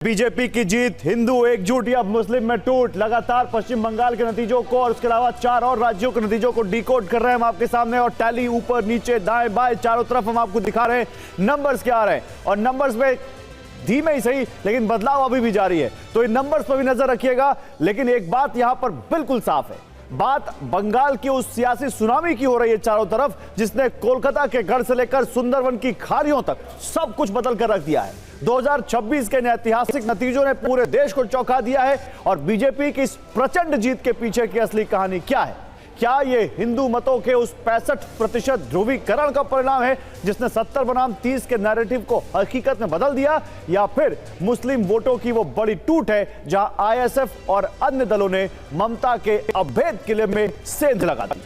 BJP की जीत, हिंदू एकजुट या मुस्लिम में टूट। लगातार पश्चिम बंगाल के नतीजों को और उसके अलावा 4 और राज्यों के नतीजों को डिकोड कर रहे हैं हम आपके सामने, और टैली ऊपर नीचे दाएं बाएं चारों तरफ हम आपको दिखा रहे हैं नंबर्स क्या आ रहे हैं। और नंबर्स में धीमे ही सही लेकिन बदलाव अभी भी जारी है, तो इन नंबर्स पर भी नजर रखिएगा। लेकिन एक बात यहां पर बिल्कुल साफ है, बात बंगाल की उस सियासी सुनामी की हो रही है चारों तरफ, जिसने कोलकाता के गढ़ से लेकर सुंदरवन की खाड़ियों तक सब कुछ बदल कर रख दिया है। 2026 के ऐतिहासिक नतीजों ने पूरे देश को चौंका दिया है। और बीजेपी की इस प्रचंड जीत के पीछे की असली कहानी क्या है? क्या ये हिंदू मतों के उस 65% ध्रुवीकरण का परिणाम है जिसने 70 बनाम 30 के नैरेटिव को हकीकत में बदल दिया, या फिर मुस्लिम वोटों की वो बड़ी टूट है जहां आईएसएफ और अन्य दलों ने ममता के अभेद किले में सेंध लगा दी?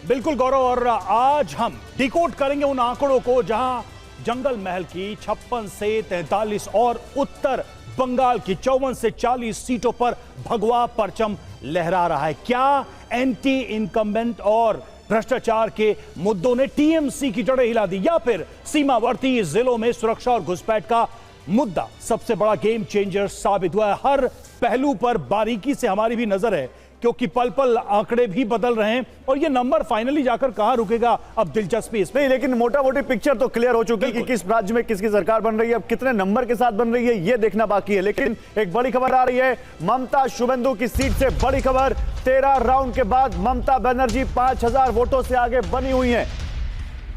बिल्कुल गौरव, और आज हम डिकोड करेंगे उन आंकड़ों को जहां जंगल महल की 56 से 43 और उत्तर बंगाल की 54 से 40 सीटों पर भगवा परचम लहरा रहा है। क्या एंटी इनकम्बेंट और भ्रष्टाचार के मुद्दों ने टीएमसी की जड़ें हिला दी, या फिर सीमावर्ती जिलों में सुरक्षा और घुसपैठ का मुद्दा सबसे बड़ा गेम चेंजर साबित हुआ है? हर पहलू पर बारीकी से हमारी भी नजर है, क्योंकि पल पल आंकड़े भी बदल रहे हैं और ये नंबर फाइनली जाकर कहां रुकेगा अब दिलचस्पी इसमें नहीं। लेकिन मोटा मोटी पिक्चर तो क्लियर हो चुकी है कि किस राज्य में किसकी सरकार बन रही है, अब कितने नंबर के साथ बन रही है ये देखना बाकी है। लेकिन एक बड़ी खबर आ रही है, ममता शुभेंदु की सीट से बड़ी खबर। 13 राउंड के बाद ममता बनर्जी 5000 वोटों से आगे बनी हुई है।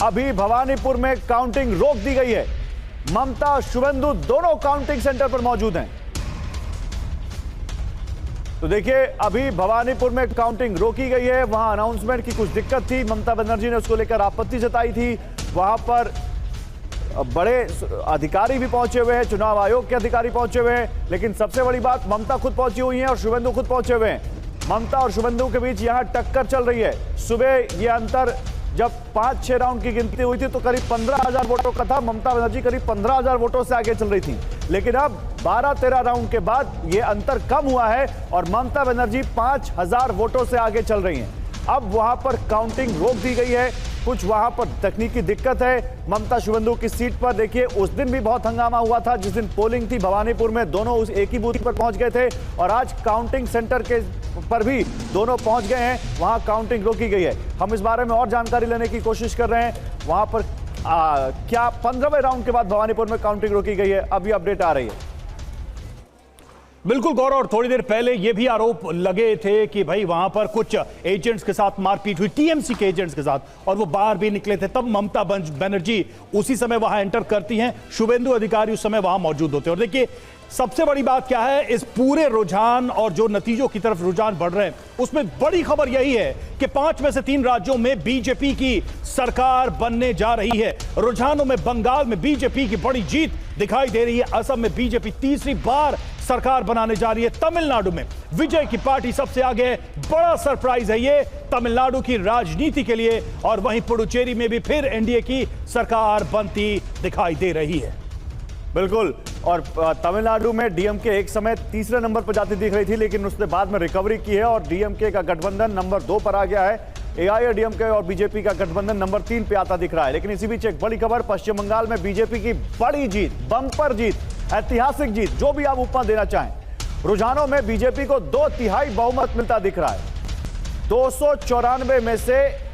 अभी भवानीपुर में काउंटिंग रोक दी गई है। ममता और शुभेंदु दोनों काउंटिंग सेंटर पर मौजूद हैं। तो देखिए, अभी भवानीपुर में काउंटिंग रोकी गई है। वहां अनाउंसमेंट की कुछ दिक्कत थी, ममता बनर्जी ने उसको लेकर आपत्ति जताई थी। वहां पर बड़े अधिकारी भी पहुंचे हुए हैं, चुनाव आयोग के अधिकारी पहुंचे हुए हैं। लेकिन सबसे बड़ी बात, ममता खुद पहुंची हुई है और शुभेंदु खुद पहुंचे हुए हैं। ममता और शुभेंदु के बीच यहां टक्कर चल रही है। सुबह ये अंतर जब 5-6 राउंड की गिनती हुई थी तो करीब 15,000 वोटों का था। ममता बनर्जी करीब 15,000 वोटों से आगे चल रही थी। लेकिन अब 12-13 राउंड के बाद ये अंतर कम हुआ है और ममता बनर्जी 5,000 वोटों से आगे चल रही हैं। अब वहां पर काउंटिंग रोक दी गई है। कुछ वहां पर तकनीकी दिक्कत है। ममता शुभेंदु की सीट पर देखिए, उस दिन भी बहुत हंगामा हुआ था जिस दिन पोलिंग थी भवानीपुर में, दोनों उस एक ही बूथ पर पहुंच गए थे। और आज काउंटिंग सेंटर के पर भी दोनों पहुंच गए हैं, वहां काउंटिंग रोकी गई है। हम इस बारे में और जानकारी लेने की कोशिश कर रहे हैं। वहां पर क्या 15वें राउंड के बाद भवानीपुर में काउंटिंग रोकी गई है, अभी अपडेट आ रही है। बिल्कुल गौरव, और थोड़ी देर पहले यह भी आरोप लगे थे कि भाई वहां पर कुछ एजेंट्स के साथ मारपीट हुई, टीएमसी के एजेंट्स के साथ, और वो बाहर भी निकले थे। तब ममता बनर्जी उसी समय वहां एंटर करती हैं, शुभेंदु अधिकारी उस समय वहां मौजूद होते हैं। और देखिए, सबसे बड़ी बात क्या है, इस पूरे रुझान और जो नतीजों की तरफ रुझान बढ़ रहे हैं उसमें बड़ी खबर यही है कि 5 में से 3 राज्यों में बीजेपी की सरकार बनने जा रही है। रुझानों में बंगाल में बीजेपी की बड़ी जीत दिखाई दे रही है। असम में बीजेपी तीसरी बार सरकार बनाने जा रही है। तमिलनाडु में विजय की पार्टी सबसे आगे है। बड़ा सरप्राइज है ये तमिलनाडु की राजनीति के लिए। और वहीं पुडुचेरी में भी फिर एनडीए की सरकार बनती दिखाई दे रही है। बिल्कुल, और तमिलनाडु में डीएमके एक समय तीसरे नंबर पर जाती दिख रही थी, लेकिन उसने बाद में रिकवरी की है और डीएमके का गठबंधन नंबर 2 पर आ गया है। एआईएडीएमके और बीजेपी का गठबंधन नंबर 3 पे आता दिख रहा है। लेकिन इसी बीच एक बड़ी खबर, पश्चिम बंगाल में बीजेपी की बड़ी जीत, बम्पर जीत, ऐतिहासिक जीत, जो भी आप उपमा देना चाहें। रुझानों में बीजेपी को 2/3 बहुमत मिलता दिख रहा है। 294 में से,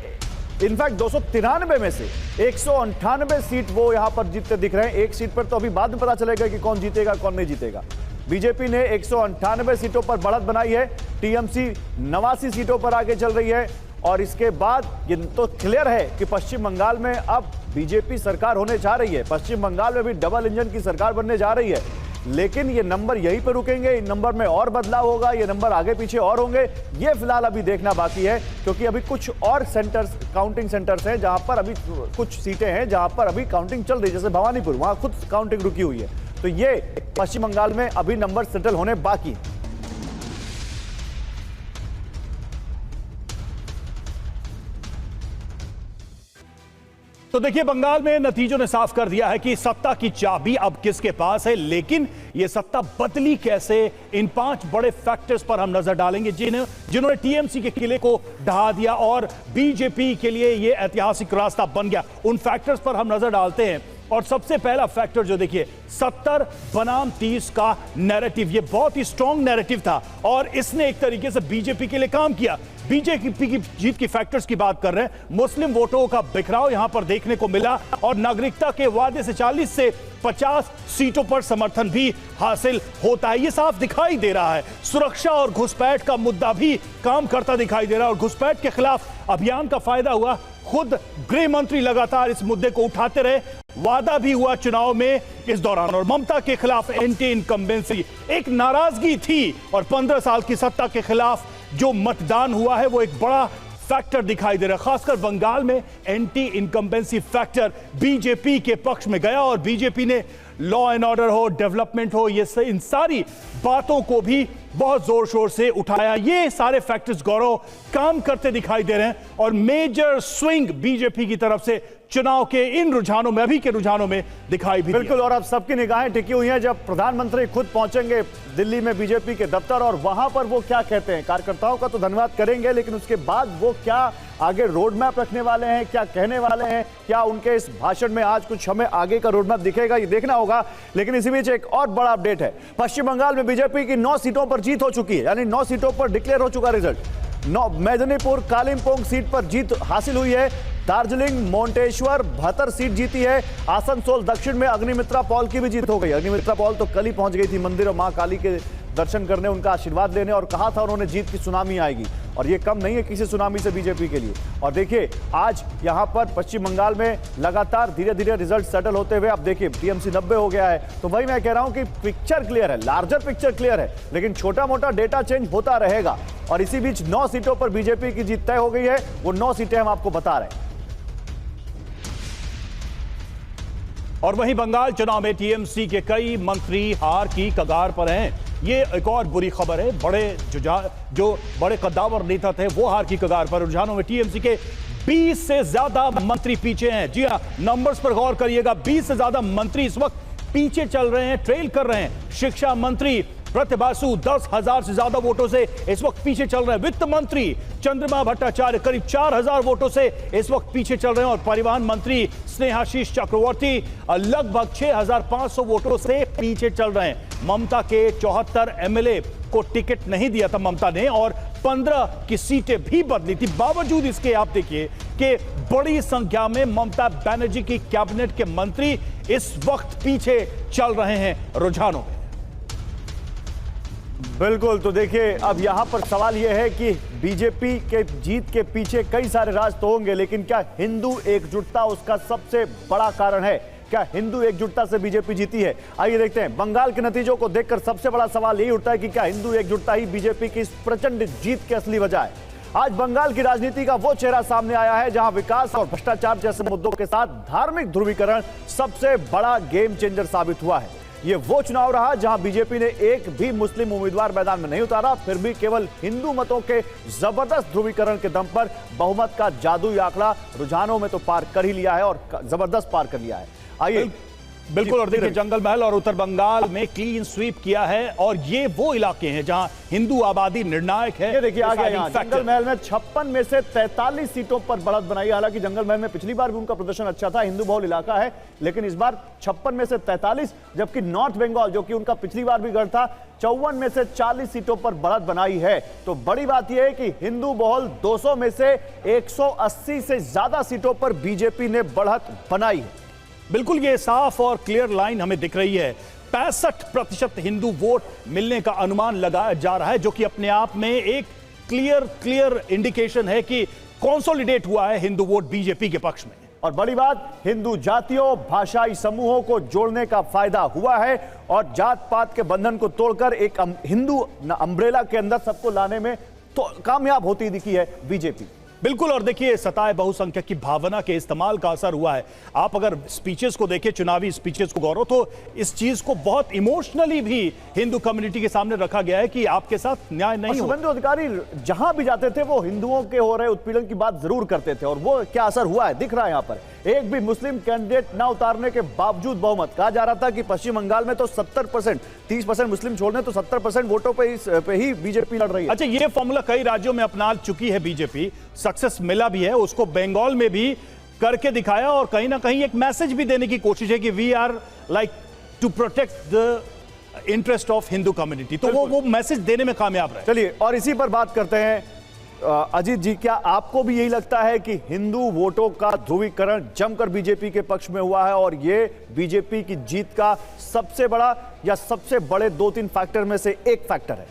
इनफैक्ट 293 में से 198 सीट वो यहां पर जीतते दिख रहे हैं। एक सीट पर तो अभी बाद में पता चलेगा कि कौन जीतेगा कौन नहीं जीतेगा। बीजेपी ने 198 सीटों पर बढ़त बनाई है। टीएमसी 89 सीटों पर आगे चल रही है। और इसके बाद ये तो क्लियर है कि पश्चिम बंगाल में अब बीजेपी सरकार होने जा रही है। पश्चिम बंगाल में भी डबल इंजन की सरकार बनने जा रही है। लेकिन ये नंबर यहीं पर रुकेंगे, इन नंबर में और बदलाव होगा, ये नंबर आगे पीछे और होंगे, ये फिलहाल अभी देखना बाकी है। क्योंकि अभी कुछ और सेंटर्स, काउंटिंग सेंटर्स हैं जहां पर अभी कुछ सीटें हैं जहां पर अभी काउंटिंग चल रही है, जैसे भवानीपुर, वहां खुद काउंटिंग रुकी हुई है। तो ये पश्चिम बंगाल में अभी नंबर सेटल होने बाकी है। तो देखिए, बंगाल में नतीजों ने साफ कर दिया है कि सत्ता की चाबी अब किसके पास है। लेकिन यह सत्ता बदली कैसे, इन 5 बड़े फैक्टर्स पर हम नजर डालेंगे जिन्होंने टीएमसी के किले को ढहा दिया और बीजेपी के लिए यह ऐतिहासिक रास्ता बन गया। उन फैक्टर्स पर हम नजर डालते हैं और सबसे पहला फैक्टर जो देखिए 70 बनाम 30 का नैरेटिव, ये बहुत ही स्ट्रॉन्ग नैरेटिव था और इसने एक तरीके से बीजेपी के लिए काम किया। बीजेपी की जीत की फैक्टर्स की बात कर रहे हैं, मुस्लिम वोटों का बिखराव यहां पर देखने को मिला और नागरिकता के वादे से 40 से 50 सीटों पर समर्थन भी हासिल होता है, ये साफ दिखाई दे रहा है। सुरक्षा और घुसपैठ का मुद्दा भी काम करता दिखाई दे रहा है और घुसपैठ के खिलाफ अभियान का फायदा हुआ। खुद गृह मंत्री लगातार इस मुद्दे को उठाते रहे, वादा भी हुआ चुनाव में इस दौरान। और ममता के खिलाफ एंटी इनकम्बेंसी, एक नाराजगी थी और 15 साल की सत्ता के खिलाफ जो मतदान हुआ है वो एक बड़ा फैक्टर दिखाई दे रहा है। खासकर बंगाल में एंटी इनकम्बेंसी फैक्टर बीजेपी के पक्ष में गया और बीजेपी ने लॉ एंड ऑर्डर हो, डेवलपमेंट हो, ये इन सारी बातों को भी बहुत जोर शोर से उठाया। ये सारे फैक्टर्स गौरव काम करते दिखाई दे रहे हैं और मेजर स्विंग बीजेपी की तरफ से चुनाव के इन रुझानों में, अभी के रुझानों में दिखाई भी बिल्कुल। और अब सबकी निगाहें टिकी हुई हैं जब प्रधानमंत्री खुद पहुंचेंगे दिल्ली में बीजेपी के दफ्तर और वहां पर वो क्या कहते हैं। कार्यकर्ताओं का तो धन्यवाद करेंगे, लेकिन उसके बाद वो क्या आगे रोड मैप रखने वाले हैं, क्या कहने वाले हैं, क्या उनके इस भाषण में आज कुछ हमें आगे का रोड मैप दिखेगा, ये देखना होगा। लेकिन इसी बीच एक और बड़ा अपडेट है, पश्चिम बंगाल में बीजेपी की 9 सीटों पर जीत हो चुकी है, यानी 9 सीटों पर डिक्लेयर हो चुका रिजल्ट। मेदिनीपुर कालिम्पोंग सीट पर जीत हासिल हुई है, दार्जिलिंग मोंटेश्वर 72 सीट जीती है, आसनसोल दक्षिण में अग्निमित्रा पॉल की भी जीत हो गई। अग्निमित्रा पॉल तो कल ही पहुंच गई थी मंदिर और मां काली के दर्शन करने, उनका आशीर्वाद लेने, और कहा था उन्होंने जीत की सुनामी आएगी और ये कम नहीं है किसी सुनामी से बीजेपी के लिए। और देखिए आज यहां पर पश्चिम बंगाल में लगातार धीरे धीरे रिजल्ट सेटल होते हुए अब देखिए टीएमसी 90 हो गया है। तो वही मैं कह रहा हूं कि पिक्चर क्लियर है, लार्जर पिक्चर क्लियर है, लेकिन छोटा मोटा डेटा चेंज होता रहेगा। और इसी बीच 9 सीटों पर बीजेपी की जीत तय हो गई है, वो 9 सीटें हम आपको बता रहे हैं। और वहीं बंगाल चुनाव में टीएमसी के कई मंत्री हार की कगार पर हैं। ये एक और बुरी खबर है, जो बड़े कद्दावर नेता थे वो हार की कगार पर। रुझानों में टीएमसी के 20 से ज्यादा मंत्री पीछे हैं। जी हां, नंबर्स पर गौर करिएगा, 20 से ज्यादा मंत्री इस वक्त पीछे चल रहे हैं, ट्रेल कर रहे हैं। शिक्षा मंत्री प्रतिभासु 10,000 से ज्यादा वोटों से इस वक्त पीछे चल रहे हैं। वित्त मंत्री चंद्रमा भट्टाचार्य करीब 4,000 वोटों से इस वक्त पीछे चल रहे हैं और परिवहन मंत्री स्नेहाशीष चक्रवर्ती लगभग 6,500 वोटों से पीछे चल रहे हैं। ममता के 74 एमएलए को टिकट नहीं दिया था ममता ने और 15 की सीटें भी बदली थी। बावजूद इसके आप देखिए कि बड़ी संख्या में ममता बनर्जी की कैबिनेट के मंत्री इस वक्त पीछे चल रहे हैं रुझानों में। बिल्कुल, तो देखिए अब यहां पर सवाल यह है कि बीजेपी के जीत के पीछे कई सारे राज तो होंगे, लेकिन क्या हिंदू एकजुटता उसका सबसे बड़ा कारण है? क्या हिंदू एकजुटता से बीजेपी जीती है? आइए देखते हैं। बंगाल के नतीजों को देखकर सबसे बड़ा सवाल यही उठता है कि क्या हिंदू एकजुटता ही बीजेपी की इस प्रचंड जीत की असली वजह है? आज बंगाल की राजनीति का वो चेहरा सामने आया है जहां विकास और भ्रष्टाचार जैसे मुद्दों के साथ धार्मिक ध्रुवीकरण सबसे बड़ा गेम चेंजर साबित हुआ है। ये वो चुनाव रहा जहां बीजेपी ने एक भी मुस्लिम उम्मीदवार मैदान में नहीं उतारा, फिर भी केवल हिंदू मतों के जबरदस्त ध्रुवीकरण के दम पर बहुमत का जादुई आंकड़ा रुझानों में तो पार कर ही लिया है और जबरदस्त पार कर लिया है। आइए बिल्कुल। और देखिए जंगल महल और उत्तर बंगाल में क्लीन स्वीप किया है और ये वो इलाके हैं जहां हिंदू आबादी निर्णायक है। ये देखिए आ गया यहाँ जंगल महल में 56 में से 43 सीटों पर बढ़त बनाई। हालांकि जंगल महल में पिछली बार भी उनका प्रदर्शन अच्छा था, हिंदू बहुल इलाका है, लेकिन इस बार 56 में से 43, जबकि नॉर्थ बंगाल जो कि उनका पिछली बार भी गढ़ था 54 में से 40 सीटों पर बढ़त बनाई है। तो बड़ी बात यह है कि हिंदू बहुल 200 में से 180 से ज्यादा सीटों पर बीजेपी ने बढ़त बनाई है। बिल्कुल ये साफ और क्लियर लाइन हमें दिख रही है। 65% हिंदू वोट मिलने का अनुमान लगाया जा रहा है, जो कि अपने आप में एक क्लियर इंडिकेशन है कि कंसोलिडेट हुआ है हिंदू वोट बीजेपी के पक्ष में। और बड़ी बात, हिंदू जातियों भाषाई समूहों को जोड़ने का फायदा हुआ है और जात पात के बंधन को तोड़कर एक हिंदू अम्ब्रेला के अंदर सबको लाने में तो कामयाब होती दिखी है बीजेपी। बिल्कुल। और देखिए सताए बहुसंख्यक की भावना के इस्तेमाल का असर हुआ है। आप अगर स्पीचेस को देखें, चुनावी स्पीचेस को गौरव, तो इस चीज को बहुत इमोशनली भी हिंदू कम्युनिटी के सामने रखा गया है कि आपके साथ न्याय नहीं हो। शुभेंदु अधिकारी जहां भी जाते थे वो हिंदुओं के हो रहे उत्पीड़न की बात जरूर करते थे और वो क्या असर हुआ है दिख रहा है। यहां पर एक भी मुस्लिम कैंडिडेट ना उतारने के बावजूद बहुमत। कहा जा रहा था कि पश्चिम बंगाल में तो 70%, 30% मुस्लिम छोड़ने तो 70% वोटों पे ही बीजेपी लड़ रही है। अच्छा, ये फॉर्मूला कई राज्यों में अपना चुकी है बीजेपी, सक्सेस मिला भी है उसको। बंगाल में भी करके दिखाया और कहीं ना कहीं एक मैसेज भी देने की कोशिश है कि we are like to protect the interest of Hindu community. तो वो मैसेज देने में कामयाब रहे। चलिए और इसी पर बात करते हैं। अजीत जी, क्या आपको भी यही लगता है कि हिंदू वोटों का ध्रुवीकरण जमकर बीजेपी के पक्ष में हुआ है और ये बीजेपी की जीत का सबसे बड़ा या सबसे बड़े 2-3 फैक्टर में से एक फैक्टर है?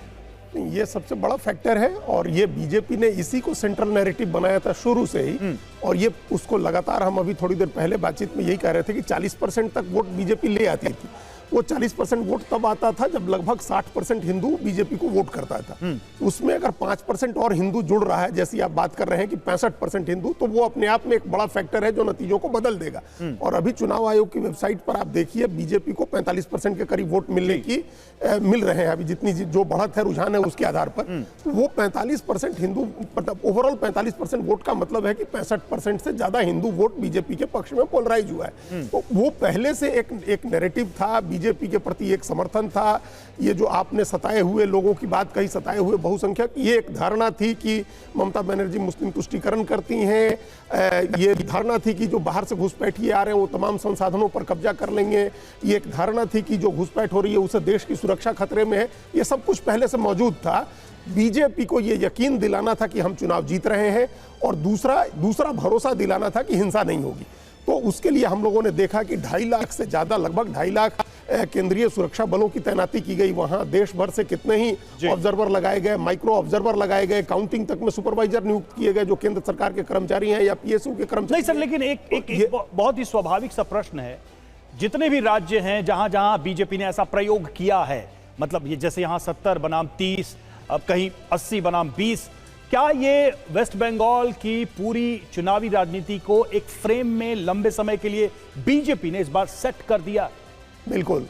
ये सबसे बड़ा फैक्टर है और ये बीजेपी ने इसी को सेंट्रल नैरेटिव बनाया था शुरू से ही, और ये उसको लगातार हम अभी थोड़ी देर पहले बातचीत में यही कह रहे थे कि 40% तक वोट बीजेपी ले आती थी। वो 40% वोट तब आता था जब लगभग 60% हिंदू बीजेपी को वोट करता था। उसमें अगर 5% और हिंदू जुड़ रहा है, जैसी आप बात कर रहे हैं कि 65% हिंदू, तो वो अपने आप में एक बड़ा फैक्टर है जो नतीजों को बदल देगा। और अभी चुनाव आयोग की वेबसाइट पर आप देखिए बीजेपी को 45% के करीब वोट मिल रहे हैं अभी, जितनी जो बढ़त है रुझान है उसके आधार पर। वो 45% हिंदू, मतलब ओवरऑल 45% वोट का मतलब है कि 65% से ज्यादा हिंदू वोट बीजेपी के पक्ष में पोलराइज हुआ है। तो वो पहले से एक नैरेटिव था, बीजेपी के प्रति एक समर्थन था। ये जो आपने सताए हुए लोगों की बात कही, सताए हुए बहुसंख्यक, ये एक धारणा थी कि ममता बनर्जी मुस्लिम तुष्टीकरण करती हैं। ये धारणा थी कि जो बाहर से घुसपैठिए आ रहे हैं वो तमाम संसाधनों पर कब्जा कर लेंगे। ये एक धारणा थी कि जो घुसपैठ हो रही है उससे देश की सुरक्षा खतरे में है। ये सब कुछ पहले से मौजूद था। बीजेपी को ये यकीन दिलाना था कि हम चुनाव जीत रहे हैं, और दूसरा भरोसा दिलाना था कि हिंसा नहीं होगी। तो उसके लिए हम लोगों ने देखा कि 2.5 लाख से ज्यादा, लगभग 2.5 लाख केंद्रीय सुरक्षा बलों की तैनाती की गई। वहां देश भर से कितने ही ऑब्जर्वर लगाए गए, माइक्रो ऑब्जर्वर लगाए गए, काउंटिंग तक में सुपरवाइजर नियुक्त किए गए जो केंद्र सरकार के कर्मचारी हैं या पीएसयू के कर्मचारी। नहीं सर, लेकिन एक बहुत ही स्वाभाविक सा प्रश्न है। जितने भी राज्य हैं जहां जहां बीजेपी ने ऐसा प्रयोग किया है, मतलब ये जैसे यहां 70 बनाम 30, अब कहीं 80 बनाम 20, क्या ये वेस्ट बंगाल की पूरी चुनावी राजनीति को एक फ्रेम में लंबे समय के लिए बीजेपी ने इस बार सेट कर दिया? बिल्कुल,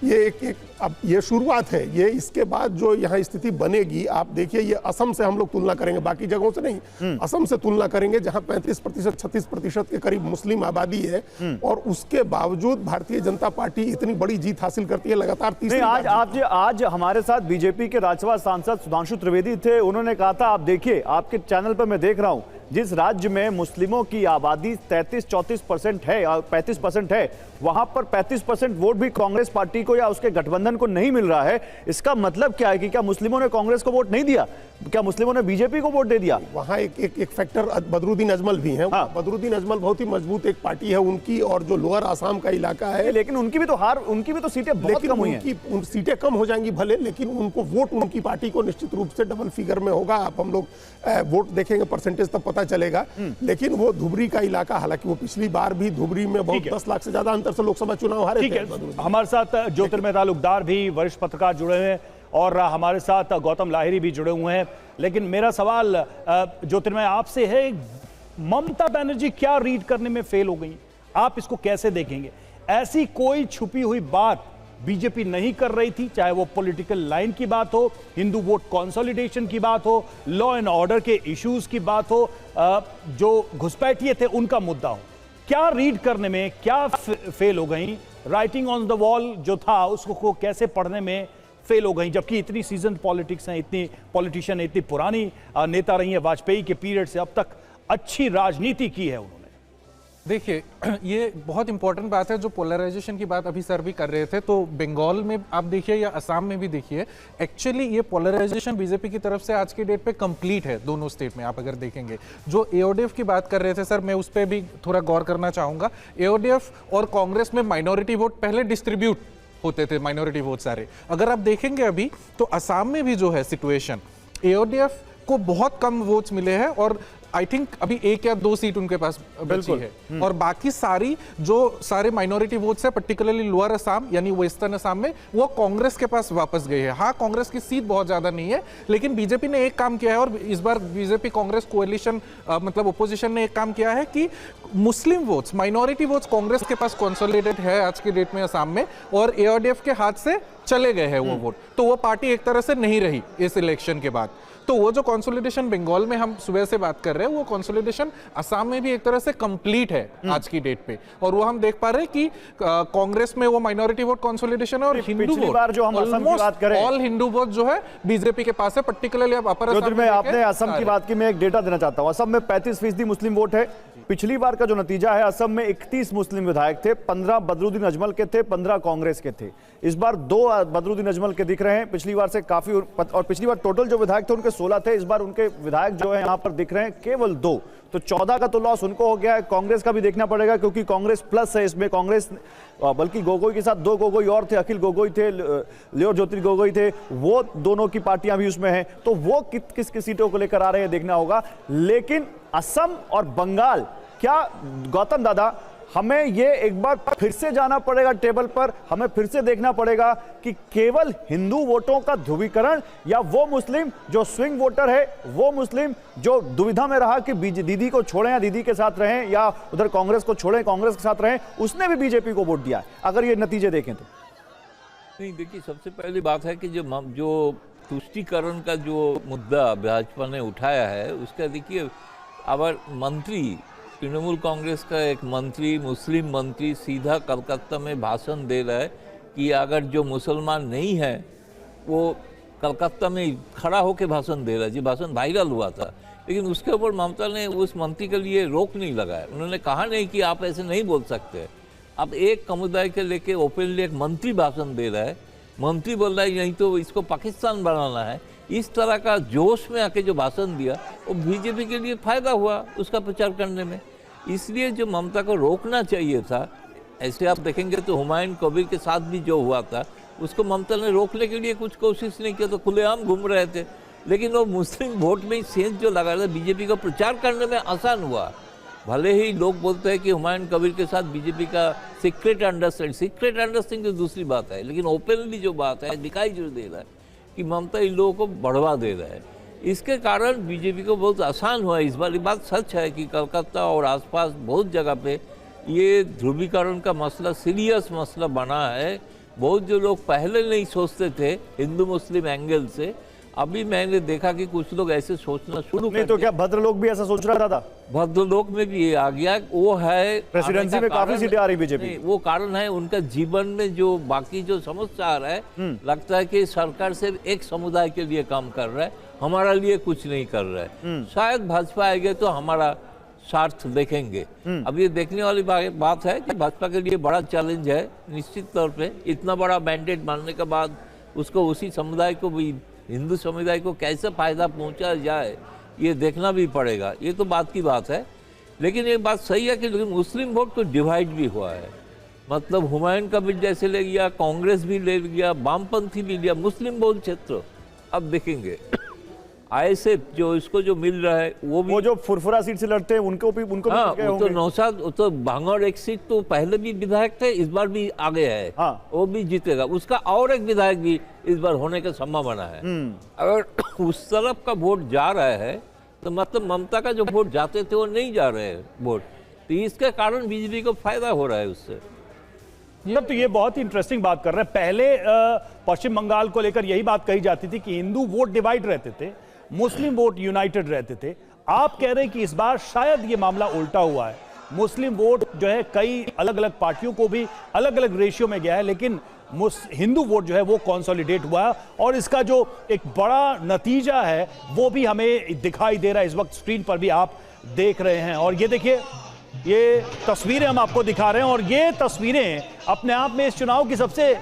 ये अब ये शुरुआत है। ये इसके बाद जो यहाँ स्थिति बनेगी, आप देखिए, ये असम से हम लोग तुलना करेंगे, बाकी जगहों से नहीं, असम से तुलना करेंगे जहाँ 35% 36% के करीब मुस्लिम आबादी है, और उसके बावजूद भारतीय जनता पार्टी इतनी बड़ी जीत हासिल करती है लगातार। आज हमारे साथ बीजेपी के राज्यसभा सांसद सुधांशु त्रिवेदी थे। उन्होंने कहा था, आप देखिए, आपके चैनल पर मैं देख रहा हूं, जिस राज्य में मुस्लिमों की आबादी 33-34% है या 35% है, वहां पर 35% वोट भी कांग्रेस पार्टी को या उसके गठबंधन को नहीं मिल रहा है। इसका मतलब क्या है कि क्या मुस्लिमों ने कांग्रेस को वोट नहीं दिया? क्या मुस्लिमों ने बीजेपी को वोट दे दिया? वहां एक फैक्टर बदरुद्दीन अजमल भी है। हाँ। बदरुद्दीन अजमल बहुत ही मजबूत एक पार्टी है उनकी, और जो लोअर आसाम का इलाका है, लेकिन उनकी भी तो सीटें बहुत कम हुई हैं। सीटें कम हो जाएंगी भले, लेकिन उनको वोट उनकी पार्टी को निश्चित रूप से डबल फिगर में होगा। आप हम लोग वोट देखेंगे, परसेंटेज तब पता चलेगा। लेकिन वो धुबरी का इलाका, हालांकि वो पिछली बार भी धुबरी में बहुत 10 लाख से ज्यादा अंतर से लोकसभा चुनाव हारे थे। हमारे साथ ज्योतिर्मय तालुकदार भी, वरिष्ठ पत्रकार जुड़े हैं, और हमारे साथ गौतम लाहिरी भी जुड़े हुए हैं। लेकिन मेरा सवाल ज्योतिर्मय आपसे है, ममता बनर्जी क्या रीड करने में फेल हो गई? आप इसको कैसे देखेंगे? ऐसी कोई छुपी हुई बात बीजेपी नहीं कर रही थी, चाहे वो पॉलिटिकल लाइन की बात हो, हिंदू वोट कंसोलिडेशन की बात हो, लॉ एंड ऑर्डर के इश्यूज की बात हो, जो घुसपैठिए थे उनका मुद्दा हो। क्या रीड करने में क्या फेल हो गई? राइटिंग ऑन द वॉल जो था उसको कैसे पढ़ने में फेल हो गई, जबकि इतनी सीजन पॉलिटिक्स हैं, इतनी पॉलिटिशियन, इतनी पुरानी नेता रही है, वाजपेयी के पीरियड से अब तक अच्छी राजनीति की है उन्होंने। देखिए, ये बहुत इंपॉर्टेंट बात है जो पोलराइजेशन की बात अभी सर भी कर रहे थे। तो बंगाल में आप देखिए या असम में भी देखिए, एक्चुअली ये पोलराइजेशन बीजेपी की तरफ से आज की डेट पे कंप्लीट है दोनों स्टेट में। आप अगर देखेंगे, जो एओडीएफ की बात कर रहे थे सर, मैं उस पर भी थोड़ा गौर करना चाहूंगा। एओडीएफ और कांग्रेस में माइनॉरिटी वोट पहले डिस्ट्रीब्यूट होते थे, माइनॉरिटी वोट सारे। अगर आप देखेंगे अभी तो असम में भी जो है सिचुएशन, एओडीएफ को बहुत कम वोट्स मिले हैं, और आई थिंक अभी 1 या 2 सीट उनके पास बची है, और बाकी सारे माइनॉरिटी वोट्स है, पर्टिकुलरली लोअर असम यानी वेस्टर्न असम में, वो कांग्रेस के पास वापस गए हैं। हाँ, कांग्रेस की सीट बहुत ज्यादा नहीं है, लेकिन बीजेपी ने एक काम किया है, और इस बार बीजेपी कांग्रेस कोएलिशन मतलब ओपोजिशन ने एक काम किया है कि मुस्लिम वोट्स, माइनॉरिटी वोट्स कांग्रेस के पास कंसोलिडेटेड है आज की डेट में असम में, और एओडीएफ के हाथ से चले गए हैं वो वोट। तो वो पार्टी एक तरह से नहीं रही इस इलेक्शन के बाद। तो वो जो कंसोलिडेशन बंगाल में हम सुबह से बात कर रहे हैं, वो कंसोलिडेशन असम में भी एक तरह से कंप्लीट है आज की डेट पे, और वो हम देख पा रहे हैं कि कांग्रेस में वो माइनॉरिटी वोट कंसोलिडेशन है, और हिंदू वोट जो हम असम की बात करें, ऑल हिंदू वोट जो है बीजेपी के पास है, पर्टिकुलरली आप अपर असम में। आपने असम की बात की, मैं एक डेटा देना चाहता हूं। असम में 35% मुस्लिम वोट है, पिछली बार का जो नतीजा है, असम में 31 मुस्लिम विधायक थे, 15 बदरुद्दीन अजमल के थे, 15 कांग्रेस के थे। इस बार 2 बदरुद्दीन अजमल के दिख रहे हैं, पिछली बार से काफी, और पिछली बार टोटल जो विधायक थे उनके 16 थे, इस बार उनके विधायक जो है यहां पर दिख रहे हैं केवल 2। तो 14 का तो लॉस उनको हो गया है। कांग्रेस का भी देखना पड़ेगा क्योंकि कांग्रेस प्लस है इसमें। कांग्रेस बल्कि गोगोई के साथ 2 गोगोई और थे, अखिल गोगोई थे, लियो ज्योति गोगोई थे, वो दोनों की पार्टियां भी उसमें हैं। तो वो किस किस सीटों को लेकर आ रहे हैं देखना होगा। लेकिन असम और बंगाल, क्या गौतम दादा हमें ये एक बार फिर से जाना पड़ेगा टेबल पर, हमें फिर से देखना पड़ेगा कि केवल हिंदू वोटों का ध्रुवीकरण या वो मुस्लिम जो स्विंग वोटर है, वो मुस्लिम जो दुविधा में रहा कि दीदी को छोड़ें या दीदी के साथ रहें या उधर कांग्रेस को छोड़ें कांग्रेस के साथ रहें, उसने भी बीजेपी को वोट दिया है, अगर ये नतीजे देखें तो। नहीं, देखिए, सबसे पहली बात है कि जो तुष्टीकरण का जो मुद्दा भाजपा ने उठाया है उसका देखिए, अगर मंत्री, तृणमूल कांग्रेस का एक मंत्री, मुस्लिम मंत्री सीधा कलकत्ता में भाषण दे रहा है कि अगर जो मुसलमान नहीं है वो कलकत्ता में खड़ा होकर भाषण दे रहा है। जी, भाषण वायरल हुआ था, लेकिन उसके ऊपर ममता ने उस मंत्री के लिए रोक नहीं लगाया। उन्होंने कहा नहीं कि आप ऐसे नहीं बोल सकते। अब एक समुदाय के लेके ओपनली एक मंत्री भाषण दे रहा है, मंत्री बोल रहा है नहीं तो इसको पाकिस्तान बनाना है। इस तरह का जोश में आके जो भाषण दिया वो बीजेपी के लिए फायदा हुआ उसका प्रचार करने में। इसलिए जो ममता को रोकना चाहिए था, ऐसे आप देखेंगे तो हुमायूं कबीर के साथ भी जो हुआ था उसको ममता ने रोकने के लिए कुछ कोशिश नहीं किया, तो खुलेआम घूम रहे थे। लेकिन वो मुस्लिम वोट में सेंस जो लगा रहा था, बीजेपी को प्रचार करने में आसान हुआ। भले ही लोग बोलते हैं कि हुमायूं कबीर के साथ बीजेपी का सीक्रेट अंडरस्टैंडिंग तो दूसरी बात है, लेकिन ओपनली जो बात है दिखाई जो दे रहा है कि ममता इन लोगों को बढ़वा दे रहा है। इसके कारण बीजेपी को बहुत आसान हुआ। इस बार ये बात सच है कि कलकत्ता और आसपास बहुत जगह पे ये ध्रुवीकरण का मसला सीरियस मसला बना है। बहुत जो लोग पहले नहीं सोचते थे हिंदू मुस्लिम एंगल से, अभी मैंने देखा कि कुछ लोग ऐसे सोचना शुरू नहीं तो क्या भद्रलोक भी ऐसा सोच रहा था? भद्रलोक में भी ये आ गया। वो है प्रेसिडेंसी में काफी सीटें आ रही बीजेपी। वो कारण है उनका जीवन में जो बाकी जो समस्या आ रहा है, लगता है कि सरकार सिर्फ एक समुदाय के लिए काम कर रहा है, हमारा लिए कुछ नहीं कर रहा है। शायद भाजपा आएगा तो हमारा स्वार्थ देखेंगे। अब ये देखने वाली बात है कि भाजपा के लिए बड़ा चैलेंज है निश्चित तौर पे। इतना बड़ा मैंडेट मानने के बाद उसको उसी समुदाय को भी, हिंदू समुदाय को कैसे फायदा पहुंचा जाए ये देखना भी पड़ेगा। ये तो बात की बात है। लेकिन एक बात सही है कि मुस्लिम वोट तो डिवाइड भी हुआ है। मतलब हुमायूं कबीर जैसे ले लिया, कांग्रेस भी ले लिया, वामपंथी भी लिया, मुस्लिम बहुल क्षेत्र। अब देखेंगे आईएसएफ जो इसको जो मिल रहा है वो जो फुरफुरा सीट से लड़ते हैं उनको भी हाँ, तो नौशाद तो भांगड़ एक सीट तो पहले भी विधायक थे, इस बार भी आगे है। हाँ। वो भी जीतेगा, उसका और एक विधायक भी इस बार होने का संभावना है। अगर उस तरफ का वोट जा रहा है तो मतलब ममता का जो वोट जाते थे वो नहीं जा रहे हैं वोट, तो इसके कारण बीजेपी को फायदा हो रहा है उससे। तो ये बहुत ही इंटरेस्टिंग बात कर रहे हैं। पहले पश्चिम बंगाल को लेकर यही बात कही जाती थी कि हिंदू वोट डिवाइड रहते थे, मुस्लिम वोट यूनाइटेड रहते थे। आप कह रहे हैं कि इस बार शायद ये मामला उल्टा हुआ है, मुस्लिम वोट जो है कई अलग अलग पार्टियों को भी अलग अलग रेशियो में गया है, लेकिन हिंदू वोट जो है वो कंसोलिडेट हुआ है। और इसका जो एक बड़ा नतीजा है वो भी हमें दिखाई दे रहा है, इस वक्त स्क्रीन पर भी आप देख रहे हैं। और ये देखिए, ये तस्वीरें हम आपको दिखा रहे हैं और ये तस्वीरें अपने आप में इस चुनाव की सबसे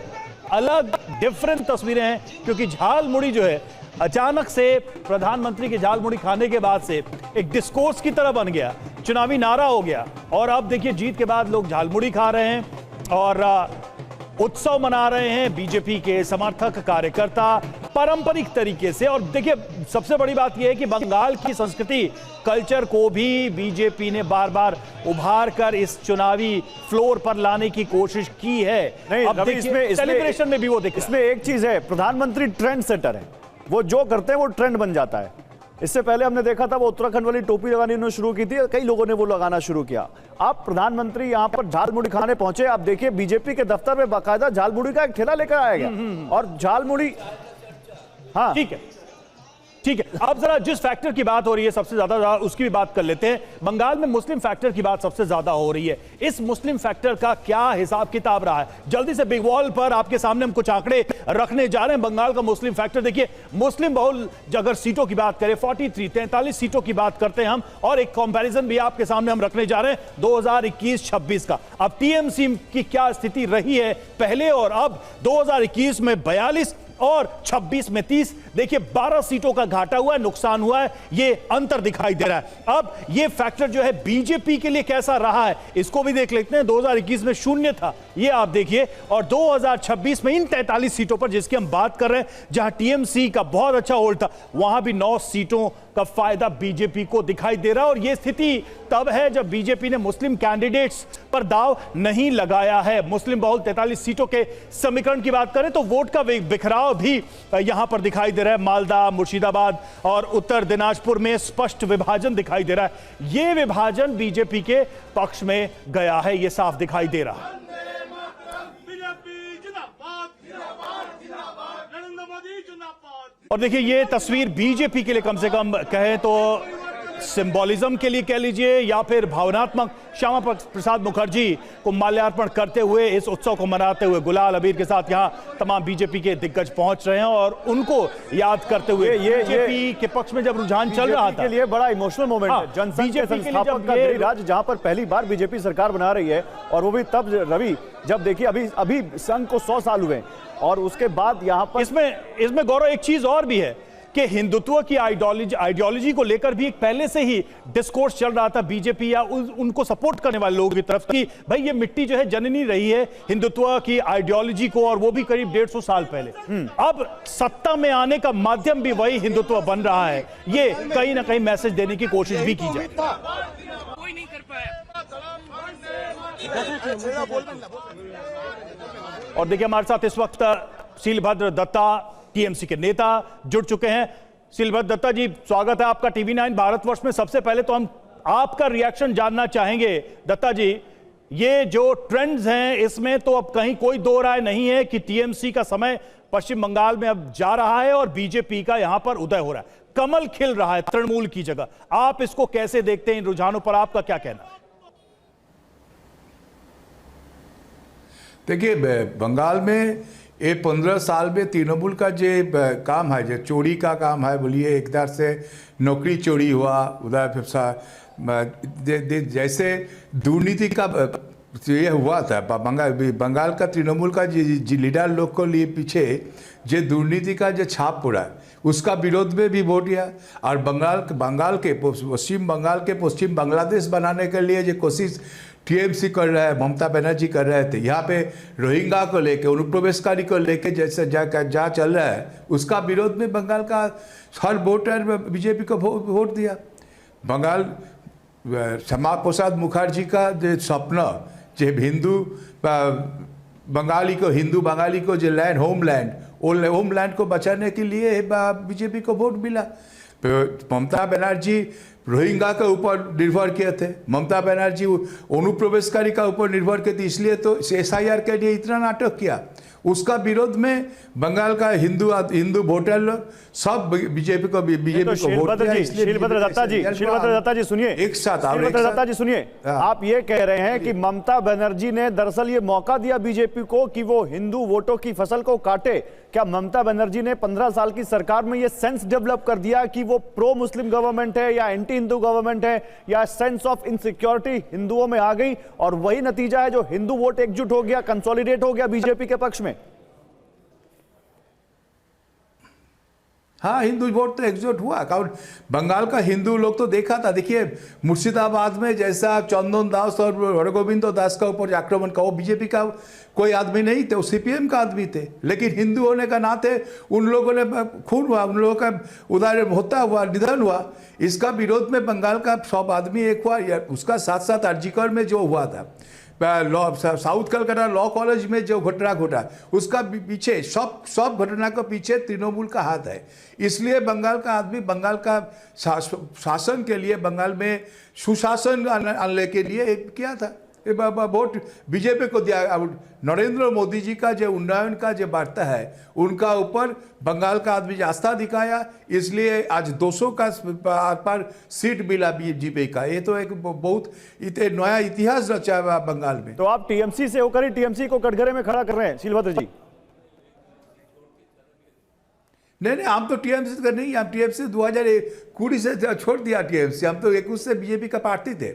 अलग डिफरेंट तस्वीरें हैं, क्योंकि झालमुड़ी जो है अचानक से प्रधानमंत्री के झालमुड़ी खाने के बाद से एक डिस्कोर्स की तरह बन गया, चुनावी नारा हो गया। और अब देखिए जीत के बाद लोग झालमुड़ी खा रहे हैं और उत्सव मना रहे हैं बीजेपी के समर्थक कार्यकर्ता पारंपरिक तरीके से। और देखिए सबसे बड़ी बात यह है कि बंगाल की संस्कृति कल्चर को भी बीजेपी ने बार बार उभार कर इस चुनावी फ्लोर पर लाने की कोशिश की है। नहीं, अब देखिए सेलिब्रेशन में भी वो देखिए। इसमें एक चीज है, प्रधानमंत्री ट्रेंड सेटर है, वो जो करते हैं वो ट्रेंड बन जाता है। इससे पहले हमने देखा था वो उत्तराखंड वाली टोपी लगानी उन्होंने शुरू की थी, कई लोगों ने वो लगाना शुरू किया। आप प्रधानमंत्री यहां पर झालमुड़ी खाने पहुंचे, आप देखिए बीजेपी के दफ्तर में बाकायदा झालमुड़ी का एक ठेला लेकर आया गया और झालमुड़ी। हाँ ठीक है, ठीक है, अब जरा जिस फैक्टर की बात हो रही है सबसे ज्यादा उसकी भी बात कर लेते हैं। बंगाल में मुस्लिम फैक्टर की बात सबसे ज्यादा हो रही है। इस मुस्लिम फैक्टर का क्या हिसाब किताब रहा है? जल्दी से बिग वॉल पर आपके सामने हम कुछ आंकड़े रखने जा रहे हैं। बंगाल का मुस्लिम फैक्टर देखिए, मुस्लिम बहुल अगर सीटों की बात करें 43 सीटों की बात करते हैं हम, और एक कंपैरिजन भी आपके सामने हम रखने जा रहे हैं 2021-26 का। अब टीएमसी की क्या स्थिति रही है पहले और अब? 2021 में 42 और 26 में 30। देखिए 12 सीटों का घाटा हुआ है, नुकसान हुआ है, ये अंतर दिखाई दे रहा है। अब ये फैक्टर जो है बीजेपी के लिए कैसा रहा है इसको भी देख लेते हैं। 2021 में 0 था, ये आप देखिए, और 2026 में इन 43 सीटों पर जिसकी हम बात कर रहे हैं, जहां टीएमसी का बहुत अच्छा होल्ड था, वहां भी 9 सीटों का फायदा बीजेपी को दिखाई दे रहा है। और यह स्थिति तब है जब बीजेपी ने मुस्लिम कैंडिडेट्स पर दाव नहीं लगाया है। मुस्लिम बहुल 43 सीटों के समीकरण की बात करें तो वोट का बिखराव भी यहां पर दिखाई दे रहा है। मालदा, मुर्शिदाबाद और उत्तर दिनाजपुर में स्पष्ट विभाजन दिखाई दे रहा है। यह विभाजन बीजेपी के पक्ष में गया है, यह साफ दिखाई दे रहा है। और देखिए ये तस्वीर बीजेपी के लिए कम से कम कहें तो सिंबोलिज्म के लिए कह लीजिए या फिर भावनात्मक, श्यामा प्रसाद मुखर्जी को माल्यार्पण करते हुए इस उत्सव को मनाते हुए गुलाल अबीर के साथ यहां तमाम बीजेपी के दिग्गज पहुंच रहे हैं और उनको याद करते हुए ये बीजेपी के पक्ष में जब रुझान चल रहा था, के लिए बड़ा इमोशनल मोमेंट है। जनसंघ के संस्थापक का गिरिराज जहां पर पहली बार बीजेपी सरकार बना रही है, और वो भी तब रवि जब देखिए अभी संघ को 100 साल हुए, और उसके बाद यहां पर इसमें गौरव एक चीज और भी है कि हिंदुत्व की आइडियोलॉजी को लेकर भी एक पहले से ही डिस्कोर्स चल रहा था बीजेपी या उनको सपोर्ट करने वाले लोगों की तरफ कि भाई ये मिट्टी जो है जननी रही है हिंदुत्व की आइडियोलॉजी को, और वो भी करीब 150 साल पहले। अब सत्ता में आने का माध्यम भी वही हिंदुत्व बन रहा है। ये कहीं ना कहीं मैसेज देने की कोशिश भी की जाए। कोई नहीं कर पाया। और देखिए हमारे साथ इस वक्त शीलभद्र दत्ता टीएमसी के नेता जुड़ चुके हैं। शीलभद्र दत्ता जी, स्वागत है आपका टीवी9 भारतवर्ष में। सबसे पहले तो हम आपका रिएक्शन जानना चाहेंगे। दत्ता जी, ये जो ट्रेंड्स हैं इसमें तो अब कहीं कोई दो राय नहीं है कि टीएमसी का समय पश्चिम बंगाल में अब जा रहा है और बीजेपी का यहां पर उदय हो रहा है, कमल खिल रहा है तृणमूल की जगह। आप इसको कैसे देखते हैं? इन रुझानों पर आपका क्या कहना है? देखिए बंगाल में ये 15 साल में तृणमूल का जो काम है, जो चोरी का काम है, बोलिए एक तरह से नौकरी चोरी हुआ, उधर जैसे दुर्नीति का ये हुआ था। बंगाल का तृणमूल का जो लीडर लोग को लिए पीछे जो दुर्नीति का जो छाप पड़ा है उसका विरोध में भी वोट दिया। और पश्चिम बंगाल के पश्चिम बांग्लादेश बनाने के लिए जो कोशिश टीएमसी कर रहा है, ममता बनर्जी कर रहे थे, यहाँ पे रोहिंग्या को लेके, अनुप्रवेशकारी को लेके जैसे जा चल रहा है उसका विरोध में बंगाल का हर वोटर बीजेपी को वोट दिया। बंगाल श्यामा प्रसाद मुखर्जी का जो सपना, जो हिंदू बंगाली को जो लैंड होमलैंड को बचाने के लिए बीजेपी को वोट मिला। ममता बनर्जी रोहिंग्या के ऊपर निर्भर किए थे, ममता बनर्जी अनुप्रवेशकारी का ऊपर निर्भर किए थे, इसलिए तो SIR के लिए इतना नाटक किया। उसका विरोध में बंगाल का हिंदू वोटर लोग सब बीजेपी को वोट दिया। शीलभद्र दत्ता जी सुनिए, एक साथ शीलभद्र दत्ता जी सुनिए, आप ये कह रहे हैं कि ममता बनर्जी ने दरअसल ये मौका दिया बीजेपी को कि वो हिंदू वोटों की फसल को काटे। क्या ममता बनर्जी ने 15 साल की सरकार में ये सेंस डेवलप कर दिया कि वो प्रो मुस्लिम गवर्नमेंट है या एंटी हिंदू गवर्नमेंट है, या सेंस ऑफ इनसिक्योरिटी हिंदुओं में आ गई और वही नतीजा है जो हिंदू वोट एकजुट हो गया, कंसोलिडेट हो गया बीजेपी के पक्ष में? हाँ, हिंदू वोट तो एकजुट हुआ, कारण बंगाल का हिंदू लोग तो देखा था। देखिए मुर्शिदाबाद में जैसा चंदन दास और हरगोविंद दास का ऊपर आक्रमण का, वो बीजेपी का कोई आदमी नहीं थे, वो CPM का आदमी थे, लेकिन हिंदू होने का नाते उन लोगों ने खून हुआ, उन लोगों का उधर होता हुआ निधन हुआ। इसका विरोध में बंगाल का सब आदमी एक हुआ। उसका साथ साथ अर्जिकर में जो हुआ था, साउथ कलकत्ता लॉ कॉलेज में जो घटना घटा, उसका पीछे सब घटना के पीछे तृणमूल का हाथ है। इसलिए बंगाल का आदमी बंगाल का शासन के लिए, बंगाल में सुशासन आने के लिए किया था। वोट बीजेपी को दिया। अब नरेंद्र मोदी जी का जो उन्नयन का जो वार्ता है उनका ऊपर बंगाल का आदमी आस्था दिखाया, इसलिए आज 200 का पर सीट मिला बीजेपी का। ये तो एक बहुत नया इतिहास रचा है बंगाल में। तो आप टीएमसी से होकर ही टीएमसी को कटघरे में खड़ा कर रहे हैं शीलभद्र जी? नहीं, हम तो टीएमसी का नहीं, हम टीएमसी 2020 से छोड़ दिया टीएमसी, हम तो 21 से बीजेपी का पार्टी थे।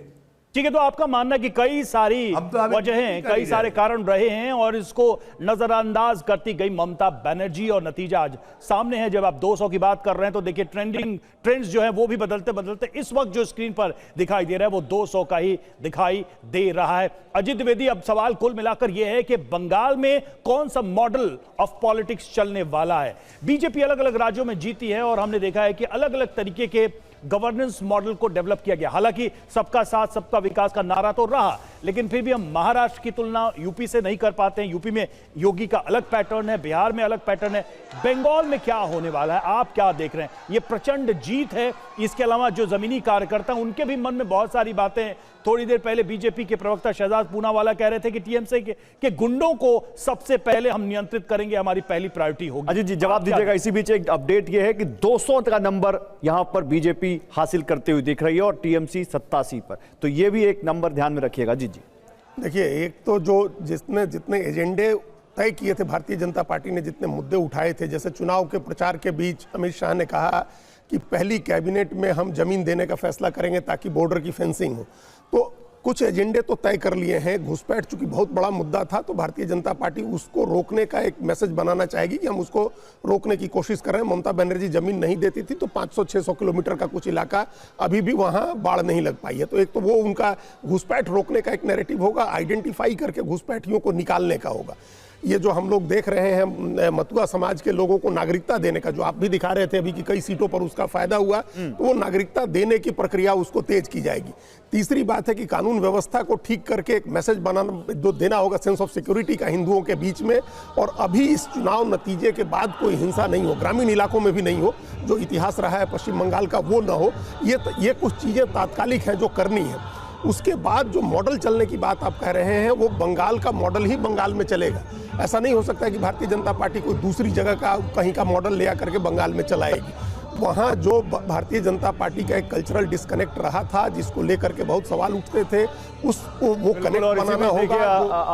ठीक है, तो आपका मानना है कि कई सारी वजहें, कई सारे कारण रहे हैं और इसको नजरअंदाज करती गई ममता बनर्जी, और नतीजा आज सामने है। जब आप 200 की बात कर रहे हैं तो देखिए ट्रेंड्स जो है वो भी बदलते बदलते इस वक्त जो स्क्रीन पर दिखाई दे रहा है वो 200 का ही दिखाई दे रहा है। अजीत द्विवेदी, अब सवाल कुल मिलाकर यह है कि बंगाल में कौन सा मॉडल ऑफ पॉलिटिक्स चलने वाला है? बीजेपी अलग अलग राज्यों में जीती है और हमने देखा है कि अलग अलग तरीके के गवर्नेंस मॉडल को डेवलप किया गया। हालांकि सबका साथ सबका विकास का नारा तो रहा, लेकिन फिर भी हम महाराष्ट्र की तुलना यूपी से नहीं कर पाते हैं। यूपी में योगी का अलग पैटर्न है, बिहार में अलग पैटर्न है। बंगाल में क्या होने वाला है, आप क्या देख रहे हैं? ये प्रचंड जीत है, इसके अलावा जो जमीनी कार्यकर्ता उनके भी मन में बहुत सारी बातें। थोड़ी देर पहले बीजेपी के प्रवक्ता शहजाद पूनावाला कह रहे थे कि टीएमसी के गुंडों को सबसे पहले हम नियंत्रित करेंगे, हमारी पहली प्रायोरिटी होगी। अजीत जी जवाब दीजिएगा। इसी बीच एक अपडेट यह है कि 200 का नंबर यहां पर बीजेपी हासिल करते हुए दिख रही है और टीएमसी 87 पर, तो यह भी एक नंबर ध्यान में रखिएगा। जी देखिए, एक तो जो जितने एजेंडे तय किए थे भारतीय जनता पार्टी ने, जितने मुद्दे उठाए थे, जैसे चुनाव के प्रचार के बीच अमित शाह ने कहा कि पहली कैबिनेट में हम जमीन देने का फैसला करेंगे ताकि बॉर्डर की फेंसिंग हो, तो कुछ एजेंडे तो तय कर लिए हैं। घुसपैठ चूंकि बहुत बड़ा मुद्दा था तो भारतीय जनता पार्टी उसको रोकने का एक मैसेज बनाना चाहेगी कि हम उसको रोकने की कोशिश कर रहे हैं। ममता बनर्जी जमीन नहीं देती थी तो 500-600 किलोमीटर का कुछ इलाका अभी भी वहां बाढ़ नहीं लग पाई है। तो एक तो वो उनका घुसपैठ रोकने का एक नैरेटिव होगा, आइडेंटिफाई करके घुसपैठियों को निकालने का होगा। ये जो हम लोग देख रहे हैं मतुआ समाज के लोगों को नागरिकता देने का, जो आप भी दिखा रहे थे अभी कि कई सीटों पर उसका फायदा हुआ, तो वो नागरिकता देने की प्रक्रिया उसको तेज की जाएगी। तीसरी बात है कि कानून व्यवस्था को ठीक करके एक मैसेज बनाना जो देना होगा, सेंस ऑफ सिक्योरिटी का हिंदुओं के बीच में। और अभी इस चुनाव नतीजे के बाद कोई हिंसा नहीं हो, ग्रामीण इलाकों में भी नहीं हो, जो इतिहास रहा है पश्चिम बंगाल का वो ना हो। ये कुछ चीजें तात्कालिक हैं जो करनी है। उसके बाद जो मॉडल चलने की बात आप कह रहे हैं वो बंगाल का मॉडल ही बंगाल में चलेगा। ऐसा नहीं हो सकता कि भारतीय जनता पार्टी कोई दूसरी जगह का कहीं का मॉडल ले आकर के बंगाल में चलाएगी। वहाँ जो भारतीय जनता पार्टी का एक कल्चरल डिस्कनेक्ट रहा था, जिसको लेकर के बहुत सवाल उठते थे, उसको वो कनेक्ट बनाना होगा।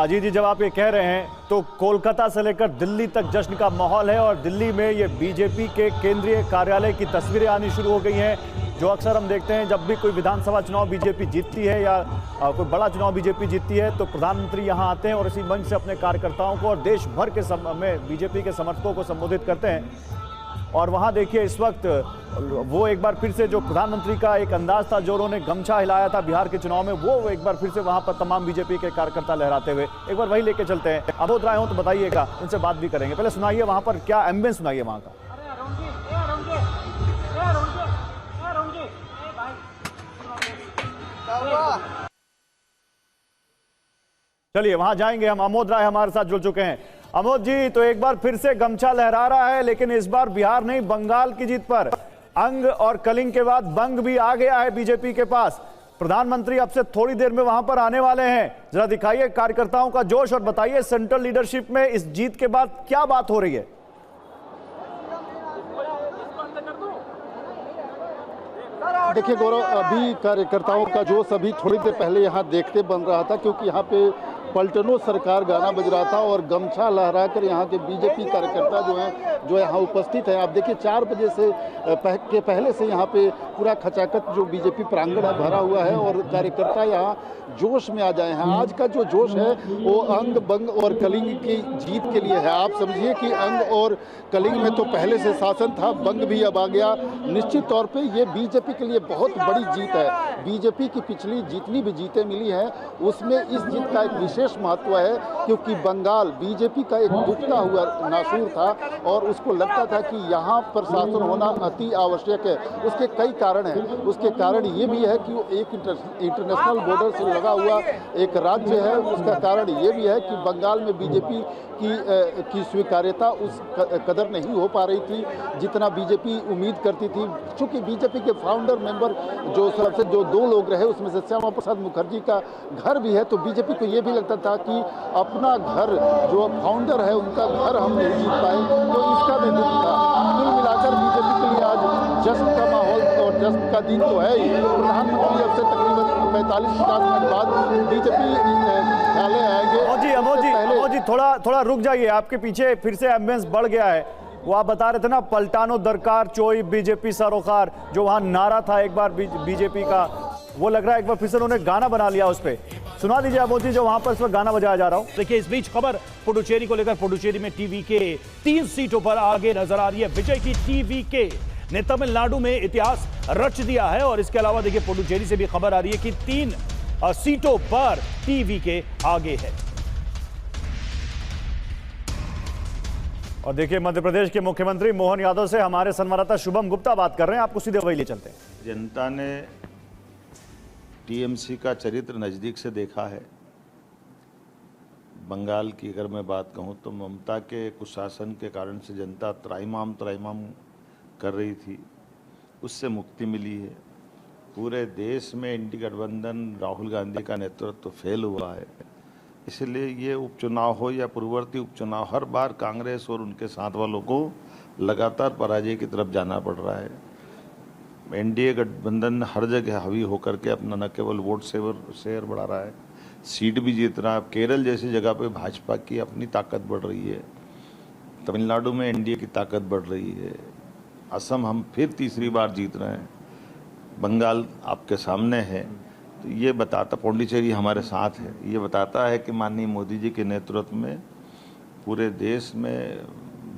अजीत जी, जब आप ये कह रहे हैं तो कोलकाता से लेकर दिल्ली तक जश्न का माहौल है और दिल्ली में ये बीजेपी के केंद्रीय कार्यालय की तस्वीरें आनी शुरू हो गई हैं, जो अक्सर हम देखते हैं जब भी कोई विधानसभा चुनाव बीजेपी जीतती है या कोई बड़ा चुनाव बीजेपी जीतती है तो प्रधानमंत्री यहां आते हैं और इसी मंच से अपने कार्यकर्ताओं को और देश भर के में बीजेपी के समर्थकों को संबोधित करते हैं। और वहां देखिए इस वक्त वो एक बार फिर से जो प्रधानमंत्री का एक अंदाज था, जो उन्होंने गमछा हिलाया था बिहार के चुनाव में, वो एक बार फिर से वहां पर तमाम बीजेपी के कार्यकर्ता लहराते हुए एक बार वही लेके चलते हैं। अबोध राय हो तो बताइएगा, उनसे बात भी करेंगे। पहले सुनाइए वहां पर क्या एम्बियंस सुनाइए वहां का। चलिए वहां जाएंगे हम। अमोद राय हमारे साथ जुड़ चुके हैं। अमोद जी, तो एक बार फिर से गमछा लहरा रहा है, लेकिन इस बार बिहार नहीं बंगाल की जीत पर। अंग और कलिंग के बाद बंग भी आ गया है बीजेपी के पास। प्रधानमंत्री अब से थोड़ी देर में वहां पर आने वाले हैं। जरा दिखाइए कार्यकर्ताओं का जोश और बताइए सेंट्रल लीडरशिप में इस जीत के बाद क्या बात हो रही है। देखिए गौरव, अभी कार्यकर्ताओं का जोश अभी थोड़ी देर पहले यहाँ देखते बन रहा था, क्योंकि यहाँ पे पलटनो सरकार गाना बज रहा था और गमछा लहरा कर यहाँ के बीजेपी कार्यकर्ता जो यहाँ उपस्थित है। आप देखिए 4 बजे से पहले से यहाँ पे पूरा खचाखच जो बीजेपी प्रांगण है भरा हुआ है और कार्यकर्ता यहाँ जोश में आ जाए हैं। आज का जो जोश है वो अंग बंग और कलिंग की जीत के लिए है। आप समझिए कि अंग और कलिंग में तो पहले से शासन था, बंग भी अब आ गया। निश्चित तौर पे ये बीजेपी के लिए बहुत बड़ी जीत है। बीजेपी की पिछली जितनी भी जीतें मिली हैं उसमें इस जीत का एक विशेष विशेष महत्व है, क्योंकि बंगाल बीजेपी का एक डूबता हुआ नासूर था और उसको लगता था कि यहाँ पर शासन होना अति आवश्यक है। उसके कई कारण हैं। उसके कारण ये भी है कि वो एक इंटरनेशनल बॉर्डर से लगा हुआ एक राज्य है। उसका कारण ये भी है कि बंगाल में बीजेपी की स्वीकार्यता उस कदर नहीं हो पा रही थी जितना बीजेपी उम्मीद करती थी। चूंकि बीजेपी के फाउंडर मेंबर जो दो लोग रहे, उसमें से श्यामा प्रसाद मुखर्जी का घर भी है, तो बीजेपी को ये भी लगता था कि अपना घर, जो फाउंडर है उनका घर हम नहीं जीत पाए, तो इसका भी दुख था। कुल मिलाकर बीजेपी के लिए आज जश्न का माहौल और जश्न का दिन तो है ही। प्रधानमंत्री अब से तकरीबन 45-50 मिनट बाद बीजेपी ख्याले आएंगे। अमोद जी थोड़ा रुक जाइए, आपके पीछे फिर से एम्बियंस बढ़ गया है। वो आप बता रहे थे ना, पलटानो दरकार चोई बीजेपी सरोकार, जो वहां नारा था एक बार बीजेपी का, वो लग रहा है एक बार फिर से उन्होंने गाना बना लिया। उस पर सुना दीजिए अमोद जी, जो वहां पर इस वक्त गाना बजाया जा रहा हूं। देखिए, इस बीच खबर पुडुचेरी को लेकर, पुडुचेरी में टीवी के 3 सीटों पर आगे नजर आ रही है विजय की। टीवी के ने तमिलनाडु में इतिहास रच दिया है। और इसके अलावा देखिए, पुडुचेरी से भी खबर आ रही है कि 3 सीटों पर टीवी के आगे है। और देखिए, मध्य प्रदेश के मुख्यमंत्री मोहन यादव से हमारे संवाददाता शुभम गुप्ता बात कर रहे हैं। आपको सीधे वही ले चलते हैं। जनता ने टीएमसी का चरित्र नज़दीक से देखा है। बंगाल की अगर मैं बात कहूं तो ममता के कुशासन के कारण से जनता त्राहिमाम कर रही थी, उससे मुक्ति मिली है। पूरे देश में इंडी गठबंधन राहुल गांधी का नेतृत्व फेल हुआ है। इसलिए ये उपचुनाव हो या पूर्ववर्ती उपचुनाव, हर बार कांग्रेस और उनके साथ वालों को लगातार पराजय की तरफ जाना पड़ रहा है। एनडीए गठबंधन हर जगह हावी होकर के अपना न केवल वोट शेयर बढ़ा रहा है, सीट भी जीत रहा है। केरल जैसी जगह पे भाजपा की अपनी ताकत बढ़ रही है, तमिलनाडु में एनडीए की ताकत बढ़ रही है, असम हम फिर तीसरी बार जीत रहे हैं, बंगाल आपके सामने है। तो ये बताता, पौंडीचेरी हमारे साथ है, ये बताता है कि माननीय मोदी जी के नेतृत्व में पूरे देश में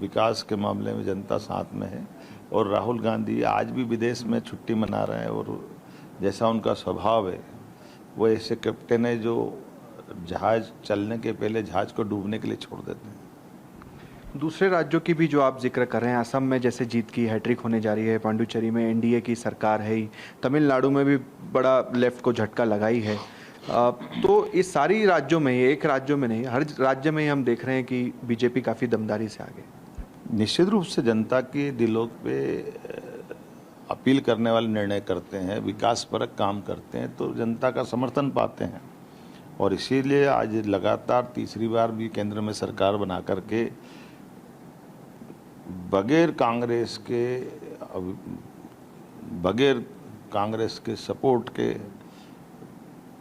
विकास के मामले में जनता साथ में है। और राहुल गांधी आज भी विदेश में छुट्टी मना रहे हैं और जैसा उनका स्वभाव है, वो ऐसे कैप्टन है जो जहाज चलने के पहले जहाज को डूबने के लिए छोड़ देते हैं। दूसरे राज्यों की भी जो आप जिक्र कर रहे हैं, असम में जैसे जीत की हैट्रिक होने जा रही है, पांडुचेरी में एनडीए की सरकार है ही, तमिलनाडु में भी बड़ा लेफ्ट को झटका लगाई है। तो इस सारी राज्यों में, एक राज्यों में नहीं, हर राज्य में हम देख रहे हैं कि बीजेपी काफ़ी दमदारी से आगे। निश्चित रूप से जनता के दिलों पे अपील करने वाले निर्णय करते हैं, विकासपरक काम करते हैं, तो जनता का समर्थन पाते हैं। और इसीलिए आज लगातार तीसरी बार भी केंद्र में सरकार बना करके बगैर कांग्रेस के सपोर्ट के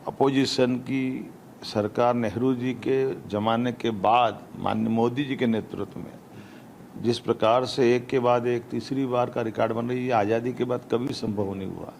अपोजिशन की सरकार नेहरू जी के ज़माने के बाद माननीय मोदी जी के नेतृत्व में जिस प्रकार से एक के बाद एक तीसरी बार का रिकॉर्ड बन रही है, आज़ादी के बाद कभी संभव नहीं हुआ।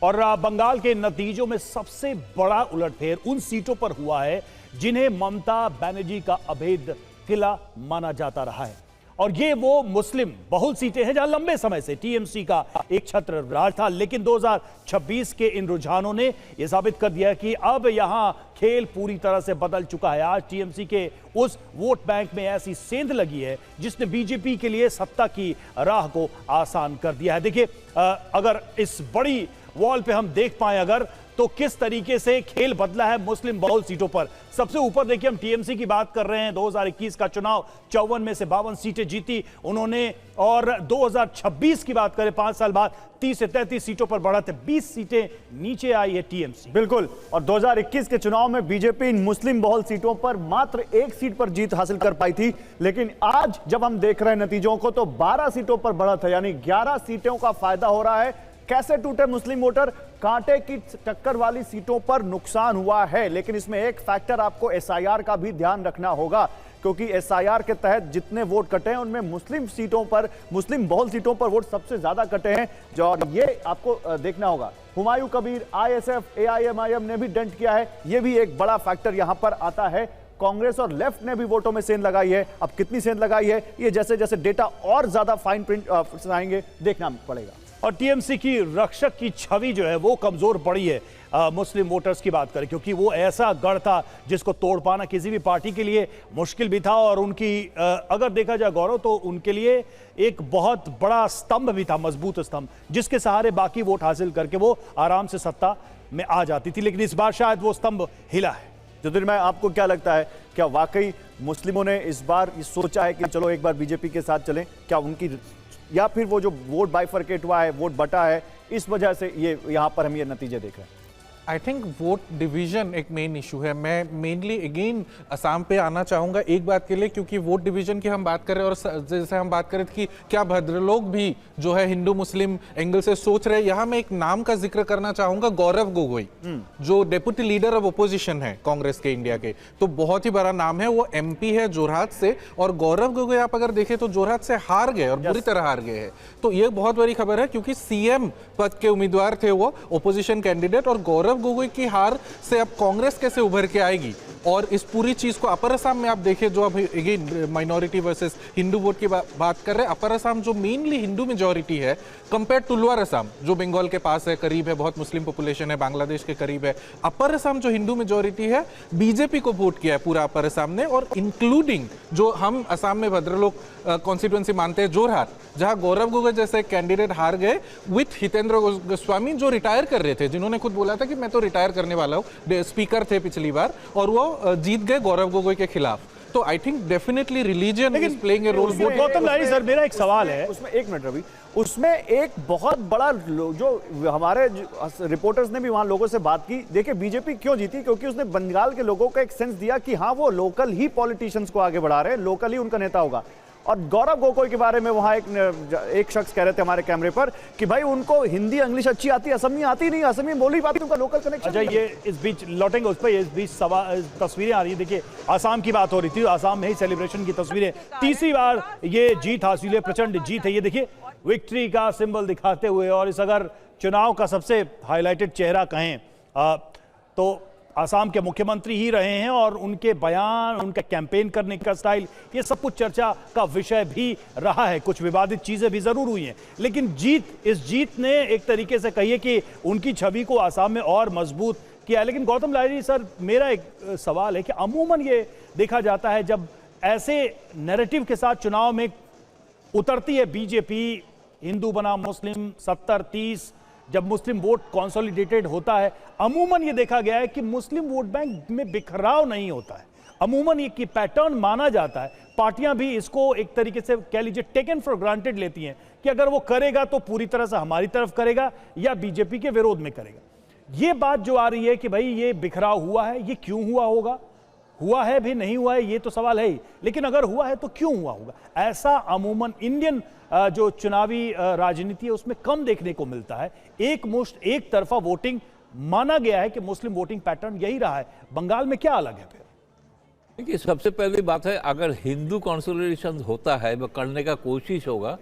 और बंगाल के नतीजों में सबसे बड़ा उलटफेर उन सीटों पर हुआ है जिन्हें ममता बनर्जी का अभेद किला माना जाता रहा है। और ये वो मुस्लिम बहुल सीटें हैं जहां लंबे समय से टीएमसी का एक छत्र राज था। लेकिन 2026 के इन रुझानों ने यह साबित कर दिया कि अब यहां खेल पूरी तरह से बदल चुका है। आज टीएमसी के उस वोट बैंक में ऐसी सेंध लगी है जिसने बीजेपी के लिए सत्ता की राह को आसान कर दिया है। देखिए, अगर इस बड़ी वॉल पे हम देख पाए अगर, तो किस तरीके से खेल बदला है मुस्लिम बहुल सीटों पर। सबसे ऊपर देखिए, हम टीएमसी की बात कर रहे हैं। 2021 का चुनाव 54 में से 52 सीटें जीती उन्होंने। और 2026 की बात करें, 5 साल बाद 30 से 33 सीटों पर बढ़ा थे, 20 सीटें नीचे आई है टीएमसी। बिल्कुल। और 2021 के चुनाव में बीजेपी इन मुस्लिम बहुल सीटों पर मात्र 1 सीट पर जीत हासिल कर पाई थी। लेकिन आज जब हम देख रहे हैं नतीजों को, तो 12 सीटों पर बढ़त है, यानी 11 सीटों का फायदा हो रहा है। कैसे टूटे मुस्लिम वोटर? कांटे की टक्कर वाली सीटों पर नुकसान हुआ है। लेकिन इसमें एक फैक्टर आपको एसआईआर का भी ध्यान रखना होगा, क्योंकि एसआईआर के तहत जितने वोट कटे हैं उनमें मुस्लिम सीटों पर, मुस्लिम बहुल सीटों पर वोट सबसे ज्यादा कटे हैं, जो ये आपको देखना होगा। हुमायूं कबीर, आईएसएफ, एआईएमआईएम ने भी डेंट किया है, ये भी एक बड़ा फैक्टर यहां पर आता है। कांग्रेस और लेफ्ट ने भी वोटों में सेंध लगाई है। अब कितनी सेंध लगाई है, ये जैसे जैसे डेटा और ज्यादा फाइन प्रिंट आएंगे देखना पड़ेगा। और टीएमसी की रक्षक की छवि जो है वो कमजोर पड़ी है मुस्लिम वोटर्स की बात करें, क्योंकि वो ऐसा गढ़ था जिसको तोड़ पाना किसी भी पार्टी के लिए मुश्किल भी था, और उनकी अगर देखा जाए गौरव तो उनके लिए एक बहुत बड़ा स्तंभ भी था, मजबूत स्तंभ, जिसके सहारे बाकी वोट हासिल करके वो आराम से सत्ता में आ जाती थी। लेकिन इस बार शायद वो स्तंभ हिला है। ज्योतिर्मय, आपको क्या लगता है, क्या वाकई मुस्लिमों ने इस बार ये सोचा है कि चलो एक बार बीजेपी के साथ चलें? क्या उनकी, या फिर वो जो वोट बाइफरकेट हुआ है, वोट बटा है, इस वजह से ये यहाँ पर हम ये नतीजे देख रहे हैं? आई थिंक वोट डिवीजन एक मेन इशू है। मैं मेनली अगेन असम पे आना चाहूँगा एक बात के लिए, क्योंकि वोट डिवीजन की हम बात कर रहे हैं और जैसे हम बात करें कि क्या भद्रलोक भी जो है हिंदू मुस्लिम एंगल से सोच रहे हैं, यहाँ मैं एक नाम का जिक्र करना चाहूँगा, गौरव गोगोई, जो डेप्यूटी लीडर ऑफ ओपोजिशन है कांग्रेस के इंडिया के, तो बहुत ही बड़ा नाम है। वो एमपी है जोरहाट से, और गौरव गोगोई आप अगर देखें तो जोरहाट से हार गए और बुरी तरह हार गए हैं। तो ये बहुत बड़ी खबर है, क्योंकि सीएम पद के उम्मीदवार थे वो ओपोजिशन कैंडिडेट, और गौरव गोगोई की हार से अब कांग्रेस कैसे उभर के आएगी। और इस पूरी चीज को अपर असम में आप देखें, जो अब again minority versus Hindu vote की बात कर रहे हैं, अपर असम जो मेनली हिंदू मेजॉरिटी है कंपेयर टू लोअर असम जो बंगाल के पास है, करीब है, बहुत मुस्लिम पॉपुलेशन है, बांग्लादेश के करीब है, अपर असम जो हिंदू मेजॉरिटी है बीजेपी को वोट किया है पूरा अपर असम ने, और इंक्लूडिंग जो हम असम में भद्रलोक कॉन्स्टिट्यूएंसी मानते हैं जोरहाट, जहां गौरव गोगोई जैसे कैंडिडेट हार गए विथ हितेंद्र गोस्वामी जो रिटायर कर रहे थे, जिन्होंने खुद बोला था कि मैं तो रिटायर करने वाला हूं, स्पीकर थे पिछली बार, और वो जीत गए गौरव गोगोई के खिलाफ। तो I think definitely religion is playing a role. Gautam Lari sir, मेरा एक सवाल है उसमें, एक मिनट रवि, उसमें एक बहुत बड़ा जो हमारे रिपोर्टर्स ने भी वहां लोगों से बात की, देखिए बीजेपी क्यों जीती, क्योंकि उसने बंगाल के लोगों को एक सेंस दिया कि हाँ वो लोकल ही पॉलिटिशियंस को आगे बढ़ा रहे हैं, लोकल ही उनका नेता होगा। और गौरव गोगोई के बारे में वहां एक शख्स कह रहे थे हमारे कैमरे पर कि भाई उनको हिंदी इंग्लिश अच्छी आती है, असमी आती नहीं, असमी बोली पाती, उनका लोकल कनेक्शन। अच्छा, ये इस बीच लौटेंगे उस पर, इस बीच तस्वीरें आ रही है। देखिए आसाम की बात हो रही थी, आसाम में ही सेलिब्रेशन की तस्वीरें, तीसरी बार ये जीत हासिल है, प्रचंड जीत है। ये देखिए विक्ट्री का सिंबल दिखाते हुए, और इस अगर चुनाव का सबसे हाईलाइटेड चेहरा कहें तो आसाम के मुख्यमंत्री ही रहे हैं, और उनके बयान, उनका कैंपेन करने का स्टाइल, ये सब कुछ चर्चा का विषय भी रहा है। कुछ विवादित चीजें भी जरूर हुई हैं, लेकिन इस जीत ने एक तरीके से कहिए कि उनकी छवि को आसाम में और मजबूत किया है। लेकिन गौतम लारी सर, मेरा एक सवाल है कि अमूमन ये देखा जाता है जब ऐसे नैरेटिव के साथ चुनाव में उतरती है बीजेपी, हिंदू बनाम मुस्लिम 70-30, जब मुस्लिम वोट कंसोलिडेटेड होता है, अमूमन ये देखा गया है कि मुस्लिम वोट बैंक में बिखराव नहीं होता है। अमूमन ये कि पैटर्न माना जाता है, पार्टियां भी इसको एक तरीके से कह लीजिए टेकन फॉर ग्रांटेड लेती हैं कि अगर वो करेगा तो पूरी तरह से हमारी तरफ करेगा या बीजेपी के विरोध में करेगा। ये बात जो आ रही है कि भाई ये बिखराव हुआ है, ये क्यों हुआ होगा, हुआ है भी नहीं हुआ है ये तो सवाल है ही, लेकिन अगर हुआ है तो क्यों हुआ होगा? ऐसा अमूमन इंडियन जो चुनावी राजनीति है उसमें कम देखने को मिलता है। एक तरफा वोटिंग माना गया है कि मुस्लिम वोटिंग पैटर्न यही रहा है। बंगाल में क्या अलग है फिर? देखिए, सबसे पहली बात है, अगर हिंदू कंसोलिडेशन होता है, वह करने का कोशिश होगा,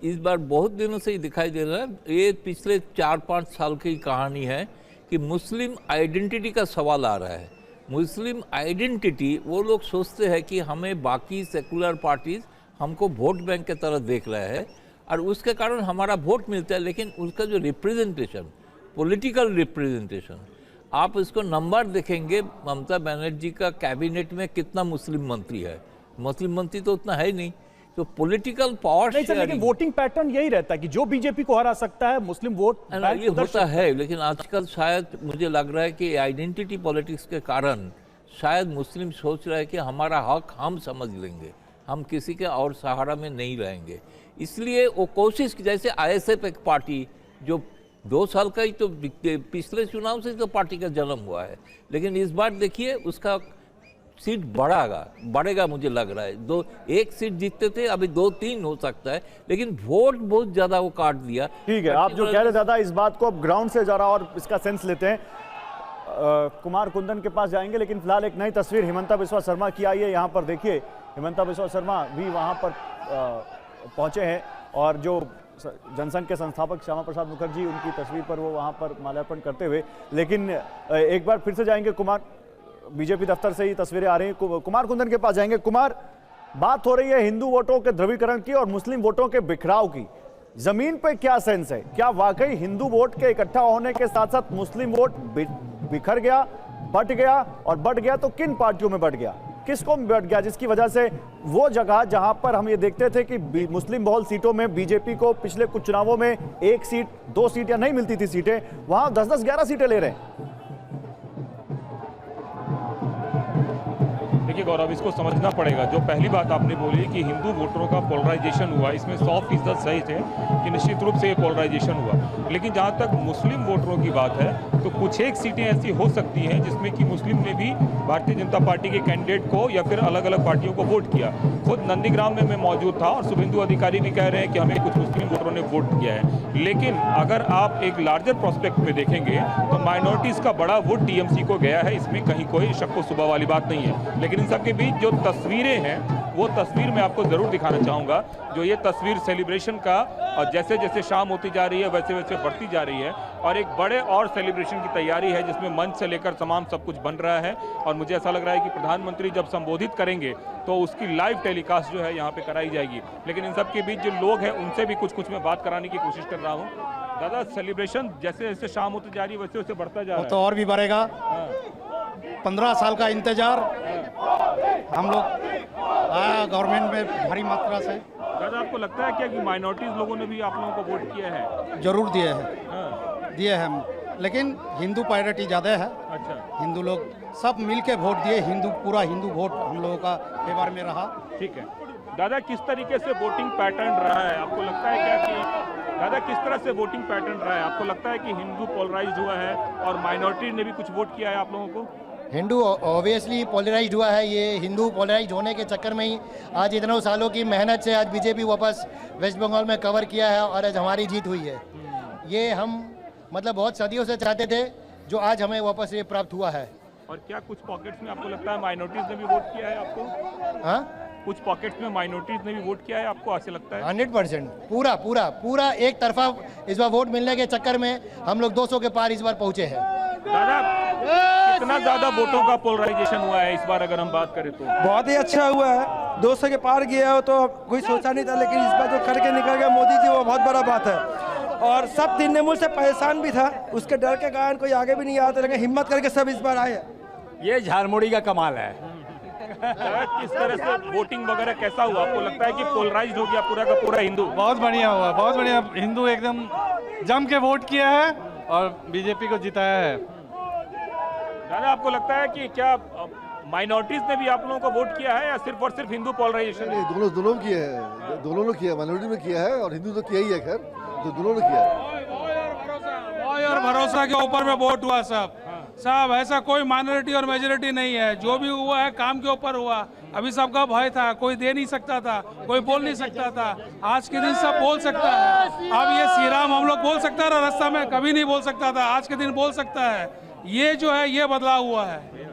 इस बार बहुत दिनों से ही दिखाई दे रहा है। ये पिछले 4-5 साल की कहानी है कि मुस्लिम आइडेंटिटी का सवाल आ रहा है। मुस्लिम आइडेंटिटी, वो लोग सोचते हैं कि हमें बाकी सेकुलर पार्टीज हमको वोट बैंक की तरह देख रहे हैं, और उसके कारण हमारा वोट मिलता है, लेकिन उसका जो रिप्रेजेंटेशन, पॉलिटिकल रिप्रेजेंटेशन, आप इसको नंबर देखेंगे, ममता बनर्जी का कैबिनेट में कितना मुस्लिम मंत्री है? मुस्लिम मंत्री तो उतना है नहीं। तो पॉलिटिकल पावर नहीं, लेकिन वोटिंग पैटर्न यही रहता है कि जो बीजेपी को हरा सकता है मुस्लिम वोट ये होता है। लेकिन आजकल शायद मुझे लग रहा है कि आइडेंटिटी पॉलिटिक्स के कारण शायद मुस्लिम सोच रहे हैं कि हमारा हक हम समझ लेंगे, हम किसी के और सहारा में नहीं रहेंगे। इसलिए वो कोशिश, जैसे आईएसएफ एक पार्टी जो 2 साल का ही तो पिछले चुनाव से तो पार्टी का जन्म हुआ है, लेकिन इस बार देखिए उसका सीट बढ़ेगा मुझे लग रहा है। 1 सीट जीतते थे, अभी 2-3 हो सकता है, लेकिन वोट बहुत ज्यादा वो काट दिया। ठीक है, आप जो कह रहे दादा, इस बात को अब ग्राउंड से जरा और इसका सेंस लेते हैं। कुमार कुंदन के पास जाएंगे, लेकिन फिलहाल एक नई तस्वीर हिमंता बिस्वा शर्मा की आई है। यहाँ पर देखिए, हिमंता बिस्वा शर्मा भी वहाँ पर पहुँचे हैं, और जो जनसंघ के संस्थापक श्यामा प्रसाद मुखर्जी, उनकी तस्वीर पर वो वहाँ पर माल्यार्पण करते हुए। लेकिन एक बार फिर से जाएंगे कुमार, बीजेपी दफ्तर से ही तस्वीरें आ रही हैं, कुमार कुंदन के पास जाएंगे। कुमार, बात हो रही है हिंदू वोटों के ध्रुवीकरण की और मुस्लिम वोटों के बिखराव की। जमीन पे क्या सेंस है? क्या वाकई हिंदू वोट के इकट्ठा होने के साथ साथ मुस्लिम वोट बिखर गया, बट गया, और बट गया तो किन पार्टियों में बट गया, किसको बट गया, जिसकी वजह से वो जगह जहां पर हम ये देखते थे कि मुस्लिम बहुल सीटों में बीजेपी को पिछले कुछ चुनावों में 1 सीट 2 सीट या नहीं मिलती थी सीटें, वहां 10-10 11 सीटें ले रहे हैं। देखिए गौरव, इसको समझना पड़ेगा। जो पहली बात आपने बोली कि हिंदू वोटरों का पोलराइजेशन हुआ, इसमें 100% सही थे कि निश्चित रूप से ये पोलराइजेशन हुआ। लेकिन जहाँ तक मुस्लिम वोटरों की बात है तो कुछ एक सीटें ऐसी हो सकती हैं जिसमें कि मुस्लिम ने भी भारतीय जनता पार्टी के कैंडिडेट को या फिर अलग अलग पार्टियों को वोट किया। खुद नंदीग्राम में मैं मौजूद था और शुभेंदु अधिकारी भी कह रहे हैं कि हमें कुछ मुस्लिम वोटरों ने वोट किया है। लेकिन अगर आप एक लार्जर प्रोस्पेक्ट में देखेंगे तो माइनॉरिटीज़ का बड़ा वोट टीएमसी को गया है, इसमें कहीं कोई शक व शुबा वाली बात नहीं है। लेकिन इन सबके बीच जो तस्वीरें हैं वो तस्वीर मैं आपको ज़रूर दिखाना चाहूँगा। जो ये तस्वीर सेलिब्रेशन का, और जैसे जैसे शाम होती जा रही है वैसे वैसे बढ़ती जा रही है, और एक बड़े और सेलिब्रेशन की तैयारी है जिसमें मंच से लेकर तमाम सब कुछ बन रहा है। और मुझे ऐसा लग रहा है कि प्रधानमंत्री जब संबोधित करेंगे तो उसकी लाइव टेलीकास्ट जो है यहाँ पे कराई जाएगी। लेकिन इन सब के बीच जो लोग हैं उनसे भी कुछ मैं बात कराने की कोशिश कर रहा हूँ। दादा, सेलिब्रेशन जैसे जैसे शाम होती जा रही है वैसे वैसे बढ़ता जा रहा है, तो और भी बढ़ेगा। 15 साल का इंतजार हम लोग आया गवर्नमेंट में भारी मात्रा से। दादा, आपको लगता है क्या कि माइनॉरिटीज लोगों ने भी आप लोगों को वोट किया है? जरूर दिए हैं, दिए हैं, लेकिन हिंदू प्रायोरिटी ज़्यादा है। अच्छा, हिंदू लोग सब मिल के वोट दिए, पूरा हिंदू वोट हम लोगों का फेवर में रहा। ठीक है दादा, किस तरीके से वोटिंग पैटर्न रहा है? आपको लगता है क्या कि दादा किस तरह से वोटिंग पैटर्न रहा है? आपको लगता है कि हिंदू पोलराइज हुआ है और माइनॉरिटी ने भी कुछ वोट किया है आप लोगों को? हिंदू ऑब्वियसली पोलराइज हुआ है। ये हिंदू पोलराइज होने के चक्कर में ही आज इतने सालों की मेहनत से आज बीजेपी वापस वेस्ट बंगाल में कवर किया है और आज हमारी जीत हुई है। ये हम मतलब बहुत सदियों से चाहते थे, जो आज हमें वापस ये प्राप्त हुआ है। और क्या कुछ पॉकेट्स में आपको लगता है माइनॉरिटीज ने भी वोट किया है आपको? हाँ, कुछ पॉकेट्स में माइनॉरिटीज ने भी वोट किया है आपको ऐसे लगता है? 100% पूरा एक तरफा इस बार वोट मिलने के चक्कर में हम लोग 200 के पार इस बार पहुंचे हैं। दादा, कितना ज्यादा वोटों का पोलराइजेशन हुआ है इस बार अगर हम बात करें तो? बहुत ही अच्छा हुआ है। 200 के पार गया हो तो कोई सोचा नहीं था, लेकिन इस बार जो करके निकल गया मोदी जी, वो बहुत बड़ा बात है। और सब तृणमूल से परेशान भी था, उसके डर के कारण कोई आगे भी नहीं आता, लेकिन हिम्मत करके सब इस बार आए। ये झारमुड़ी का कमाल है। किस तरह से वोटिंग वगैरह कैसा हुआ? आपको लगता है कि पोलराइज हो गया पूरा का पूरा हिंदू? बहुत बढ़िया हुआ, बहुत बढ़िया। हिंदू एकदम जम के वोट किया है और बीजेपी को जिताया है। दादा, आपको लगता है कि क्या माइनॉरिटीज ने भी आप लोगों को वोट किया है या सिर्फ और सिर्फ हिंदू पोलराइजेशन? दोनों किया है, दोनों ने किया, माइनॉरिटी में किया है और हिंदू तो किया ही है। खैर, तो दोनों ने किया है। और भरोसा के ऊपर में वोट हुआ साहब, ऐसा कोई माइनॉरिटी और मेजोरिटी नहीं है। जो भी हुआ है काम के ऊपर हुआ। अभी सबका भय था, कोई दे नहीं सकता था, कोई बोल नहीं सकता था। आज के दिन सब बोल सकता है। अब ये श्री राम हम लोग बोल सकता है रास्ता में, कभी नहीं बोल सकता था, आज के दिन बोल सकता है। ये जो है ये बदलाव हुआ है।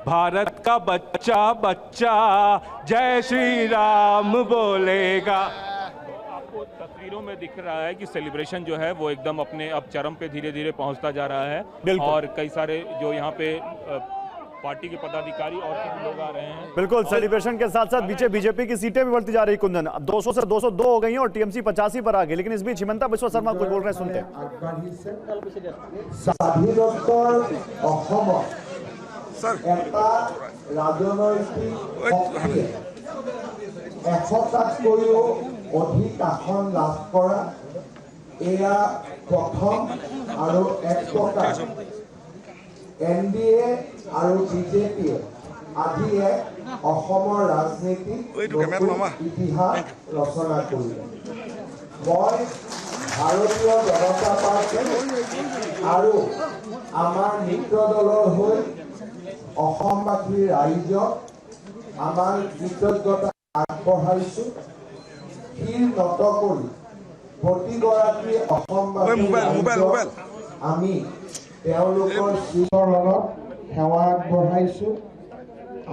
भारत का बच्चा बच्चा जय श्री राम बोलेगा। आपको तस्वीरों में दिख रहा है कि सेलिब्रेशन जो है वो एकदम अपने अब चरम पे धीरे धीरे पहुंचता जा रहा है। और कई सारे जो यहाँ पे पार्टी के पदाधिकारी और भी लोग आ रहे हैं। बिल्कुल, सेलिब्रेशन के साथ साथ पीछे बीजेपी की सीटें भी बढ़ती जा रही। कुंदन 200 से 202 हो गई हैं और टीएमसी 85 पर आ गई। लेकिन इस बीच हिमंता बिश्व शर्मा कुछ बोल रहे हैं, सुनते हैं। অধিক আসন লাভ কৰা এয়া প্ৰথম আৰু এক প্ৰকাৰ এনডিএ আৰু বিজেপিয়ে আজি এক অসমৰ ৰাজনীতি ইতিহাস ৰচনা কৰিলে। মই ভাৰতীয় জনতা পাৰ্টি আৰু আমাৰ মিত্ৰ দলৰ হৈ অসমবাসী ৰাইজক আমাৰ কৃতজ্ঞতা আগবঢ়াইছোঁ। শিৰ নত কৰি প্ৰতিগৰাকী অসমবাসী আমি তেওঁলোকৰ শিৰৰ লগত সেৱা আগবঢ়াইছোঁ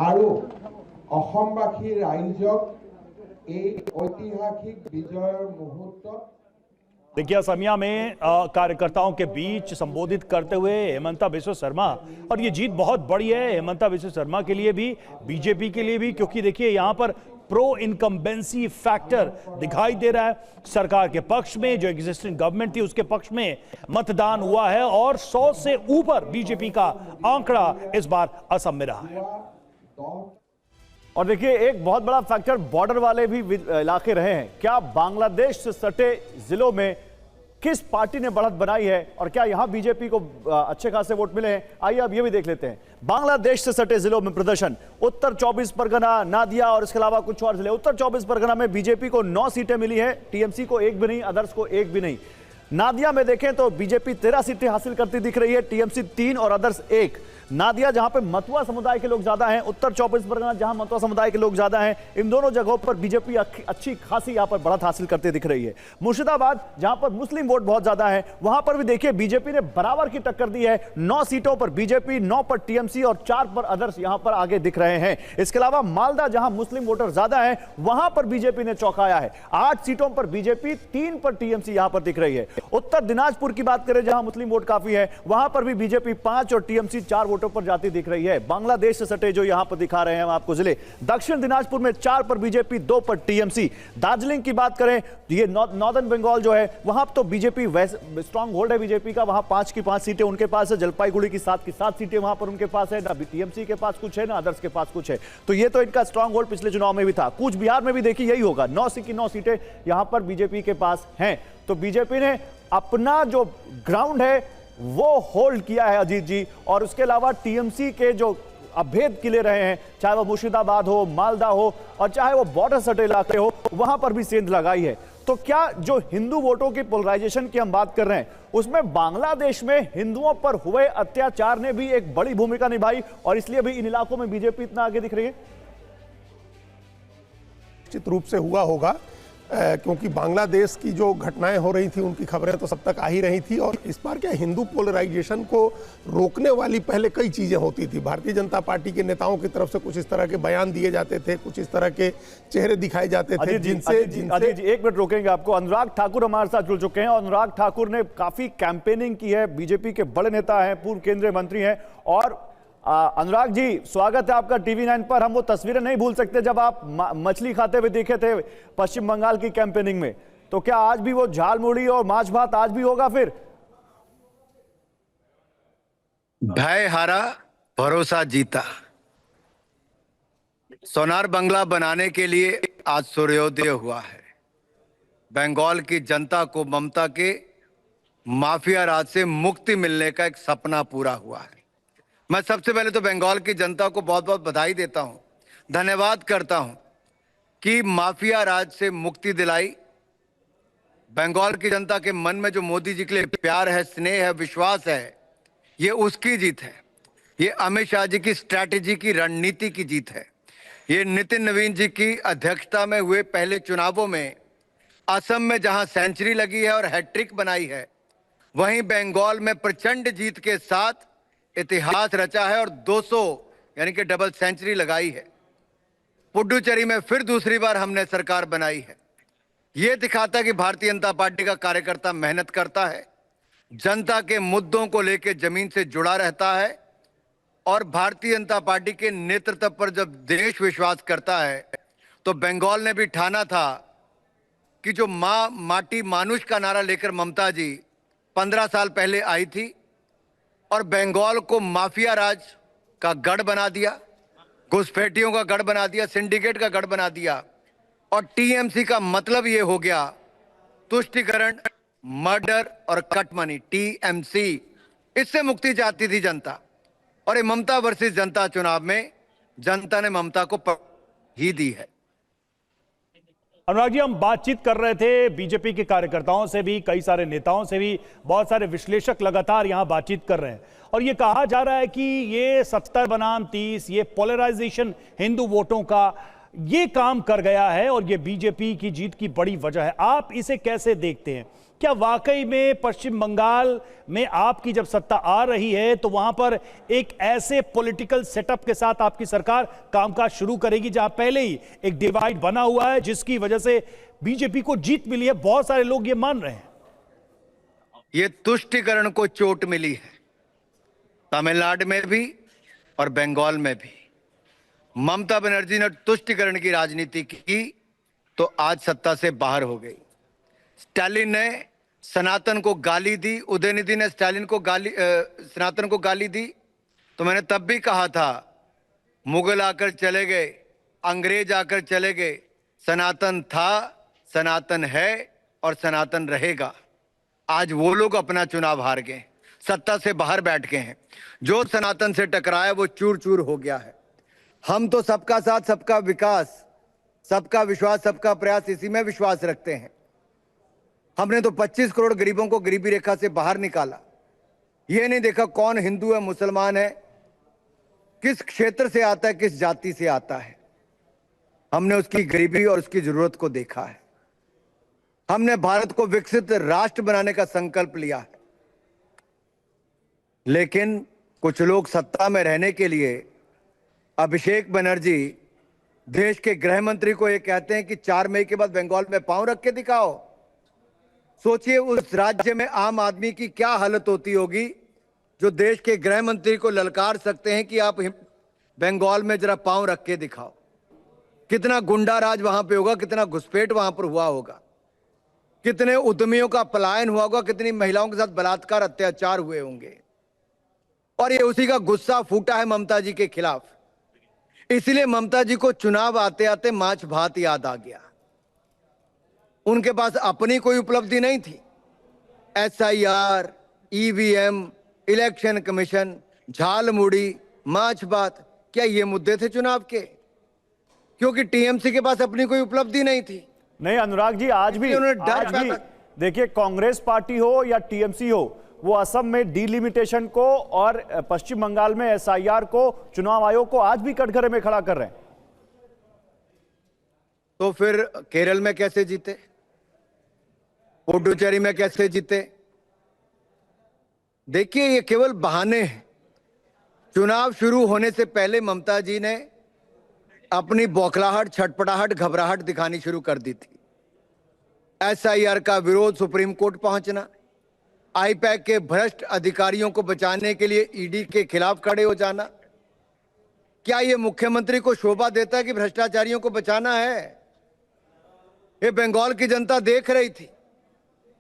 আৰু অসমবাসী ৰাইজক এই ঐতিহাসিক বিজয়ৰ মুহূৰ্তত। देखिए, असमिया में कार्यकर्ताओं के बीच संबोधित करते हुए हेमंता बिश्व शर्मा, और ये जीत बहुत बड़ी है हेमंता बिश्व शर्मा के लिए भी, बीजेपी के लिए भी, क्योंकि देखिए यहाँ पर प्रो इनकम्बेंसी फैक्टर दिखाई दे रहा है। सरकार के पक्ष में, जो एग्जिस्टिंग गवर्नमेंट थी उसके पक्ष में मतदान हुआ है और 100 से ऊपर बीजेपी का आंकड़ा इस बार असम में रहा है। और देखिए, एक बहुत बड़ा फैक्टर बॉर्डर वाले भी इलाके रहे हैं। क्या बांग्लादेश से सटे जिलों में किस पार्टी ने बढ़त बनाई है और क्या यहां बीजेपी को अच्छे खासे वोट मिले हैं? आइए अब ये भी देख लेते हैं। बांग्लादेश से सटे जिलों में प्रदर्शन, उत्तर 24 परगना, नादिया और इसके अलावा कुछ और जिले। उत्तर 24 परगना में बीजेपी को 9 सीटें मिली है, टीएमसी को 1 भी नहीं, अदर्स को 1 भी नहीं। नादिया में देखें तो बीजेपी 13 सीटें हासिल करती दिख रही है, टीएमसी 3 और अदर्स 1। नादिया जहां पे मतुआ समुदाय के लोग ज्यादा हैं, उत्तर 24 परगना जहां मतुआ समुदाय के लोग ज्यादा हैं, इन दोनों जगहों पर बीजेपी अच्छी खासी यहां पर बढ़त हासिल करते दिख रही है। मुर्शिदाबाद जहां पर मुस्लिम वोट बहुत ज्यादा है, वहां पर भी देखिए बीजेपी ने बराबर की टक्कर दी है। 9 सीटों पर बीजेपी, 9 पर टीएमसी और 4 पर अदर्स यहां पर आगे दिख रहे हैं। इसके अलावा मालदा जहां मुस्लिम वोटर ज्यादा है, वहां पर बीजेपी ने चौंकाया है। 8 सीटों पर बीजेपी, 3 पर टीएमसी यहां पर दिख रही है। उत्तर दिनाजपुर की बात करें जहां मुस्लिम वोट काफी है, वहां पर भी बीजेपी 5 और टीएमसी 4 वोटों पर जाती दिख रही है। बांग्लादेश से सटे जो यहां पर दिखा रहे हैं हम आपको जिले, दक्षिण दिनाजपुर में 4 पर बीजेपी, 2 पर टीएमसी। दार्जिलिंग की बात करें, ये नॉर्दर्न बंगाल जो है, वहां तो बीजेपी स्ट्रांग होल्ड है बीजेपी का, वहां 5 की 5 सीटें उनके पास है। जलपाईगुड़ी की 7 की 7 सीटें वहां पर उनके पास है, ना टीएमसी के पास कुछ है ना अदर्स के पास कुछ है। तो ये तो इनका स्ट्रांग होल्ड पिछले चुनाव में भी था। कूच बिहार में भी देखिए यही होगा, 9 की 9 सीटें यहां पर बीजेपी के पास हैं। तो बीजेपी ने अपना जो ग्राउंड है वो होल्ड किया है अजीत जी। और उसके अलावा टीएमसी के जो अभेद किले रहे हैं, चाहे वो मुर्शिदाबाद हो, मालदा हो और चाहे वो बॉर्डर सटे इलाके हो, वहां पर भी सेंध लगाई है। तो क्या जो हिंदू वोटों की पोलराइजेशन की हम बात कर रहे हैं, उसमें बांग्लादेश में हिंदुओं पर हुए अत्याचार ने भी एक बड़ी भूमिका निभाई और इसलिए भी इन इलाकों में बीजेपी इतना आगे दिख रही है? निश्चित रूप से हुआ होगा, क्योंकि बांग्लादेश की जो घटनाएं हो रही थी उनकी खबरें तो सब तक आ ही रही थी। और इस बार क्या हिंदू पोलराइजेशन को रोकने वाली पहले कई चीजें होती थी। भारतीय जनता पार्टी के नेताओं की तरफ से कुछ इस तरह के बयान दिए जाते थे, कुछ इस तरह के चेहरे दिखाए जाते थे जिनसे 1 मिनट रोकेंगे आपको। अनुराग ठाकुर हमारे साथ जुड़ चुके हैं। अनुराग ठाकुर ने काफी कैंपेनिंग की है, बीजेपी के बड़े नेता हैं, पूर्व केंद्रीय मंत्री हैं। और अनुराग जी, स्वागत है आपका टीवी 9 पर। हम वो तस्वीरें नहीं भूल सकते जब आप मछली खाते हुए दिखे थे पश्चिम बंगाल की कैंपेनिंग में। तो क्या आज भी वो झाल मुड़ी और माछ भात आज भी होगा? फिर भय हारा, भरोसा जीता। सोनार बंगला बनाने के लिए आज सूर्योदय हुआ है। बंगाल की जनता को ममता के माफिया राज से मुक्ति मिलने का एक सपना पूरा हुआ है। मैं सबसे पहले तो बंगाल की जनता को बहुत बहुत बधाई देता हूं, धन्यवाद करता हूं कि माफिया राज से मुक्ति दिलाई। बंगाल की जनता के मन में जो मोदी जी के लिए प्यार है, स्नेह है, विश्वास है, ये उसकी जीत है। ये अमित शाह जी की स्ट्रैटेजी की, रणनीति की जीत है। ये नितिन नवीन जी की अध्यक्षता में हुए पहले चुनावों में असम में जहां सेंचुरी लगी है और हैट्रिक बनाई है, वहीं बंगाल में प्रचंड जीत के साथ इतिहास रचा है और 200 यानी कि डबल सेंचुरी लगाई है। पुडुचेरी में फिर दूसरी बार हमने सरकार बनाई है। यह दिखाता कि भारतीय जनता पार्टी का कार्यकर्ता मेहनत करता है, जनता के मुद्दों को लेकर जमीन से जुड़ा रहता है और भारतीय जनता पार्टी के नेतृत्व पर जब देश विश्वास करता है तो बंगाल ने भी ठाना था कि जो मां माटी मानुष का नारा लेकर ममता जी 15 साल पहले आई थी और बंगाल को माफिया राज का गढ़ बना दिया, घुसपैठियों का गढ़ बना दिया, सिंडिकेट का गढ़ बना दिया। और टीएमसी का मतलब ये हो गया तुष्टीकरण, मर्डर और कट मनी, टीएमसी। इससे मुक्ति चाहती थी जनता और ये ममता वर्सेस जनता चुनाव में जनता ने ममता को ही दी है। अनुराग जी, हम बातचीत कर रहे थे बीजेपी के कार्यकर्ताओं से भी, कई सारे नेताओं से भी, बहुत सारे विश्लेषक लगातार यहां बातचीत कर रहे हैं और ये कहा जा रहा है कि ये 70 बनाम 30, ये पोलराइजेशन हिंदू वोटों का ये काम कर गया है और ये बीजेपी की जीत की बड़ी वजह है। आप इसे कैसे देखते हैं? क्या वाकई में पश्चिम बंगाल में आपकी जब सत्ता आ रही है तो वहां पर एक ऐसे पॉलिटिकल सेटअप के साथ आपकी सरकार कामकाज शुरू करेगी जहां पहले ही एक डिवाइड बना हुआ है जिसकी वजह से बीजेपी को जीत मिली है? बहुत सारे लोग ये मान रहे हैं। ये तुष्टीकरण को चोट मिली है, तमिलनाडु में भी और बंगाल में भी। ममता बनर्जी ने तुष्टिकरण की राजनीति की तो आज सत्ता से बाहर हो गई। स्टालिन ने सनातन को गाली दी, उदयनिधि ने सनातन को गाली दी, तो मैंने तब भी कहा था मुगल आकर चले गए, अंग्रेज आकर चले गए, सनातन था, सनातन है और सनातन रहेगा। आज वो लोग अपना चुनाव हार गए, सत्ता से बाहर बैठ गए हैं। जो सनातन से टकराया वो चूर चूर हो गया है। हम तो सबका साथ, सबका विकास, सबका विश्वास, सबका प्रयास, इसी में विश्वास रखते हैं। हमने तो 25 करोड़ गरीबों को गरीबी रेखा से बाहर निकाला। ये नहीं देखा कौन हिंदू है, मुसलमान है, किस क्षेत्र से आता है, किस जाति से आता है। हमने उसकी गरीबी और उसकी जरूरत को देखा है। हमने भारत को विकसित राष्ट्र बनाने का संकल्प लिया है। लेकिन कुछ लोग सत्ता में रहने के लिए, अभिषेक बनर्जी देश के गृह मंत्री को ये कहते हैं कि 4 मई के बाद बंगाल में पांव रख के दिखाओ। सोचिए उस राज्य में आम आदमी की क्या हालत होती होगी जो देश के गृह मंत्री को ललकार सकते हैं कि आप बंगाल में जरा पांव रख के दिखाओ। कितना गुंडा राज वहां पे होगा, कितना घुसपैठ वहां पर हुआ होगा, कितने उद्यमियों का पलायन हुआ होगा, कितनी महिलाओं के साथ बलात्कार, अत्याचार हुए होंगे। और ये उसी का गुस्सा फूटा है ममता जी के खिलाफ। इसलिए ममता जी को चुनाव आते आते माछ भात याद आ गया। उनके पास अपनी कोई उपलब्धि नहीं थी। SIR, EVM, election commission, jhalmuri, माछ भात, क्या ये मुद्दे थे चुनाव के? क्योंकि TMC के पास अपनी कोई उपलब्धि नहीं थी। नहीं अनुराग जी, आज भी देखिए, कांग्रेस पार्टी हो या TMC हो, वो असम में डिलिमिटेशन को और पश्चिम बंगाल में SIR को, चुनाव आयोग को आज भी कटघरे में खड़ा कर रहे हैं। तो फिर केरल में कैसे जीते, पुडुचेरी में कैसे जीते? देखिए ये केवल बहाने हैं। चुनाव शुरू होने से पहले ममता जी ने अपनी बौखलाहट, छटपटाहट, घबराहट दिखानी शुरू कर दी थी। SIR का विरोध सुप्रीम कोर्ट पहुंचना, IPAC के भ्रष्ट अधिकारियों को बचाने के लिए ED के खिलाफ खड़े हो जाना। क्या ये मुख्यमंत्री को शोभा देता है कि भ्रष्टाचारियों को बचाना है? ये बंगाल की जनता देख रही थी।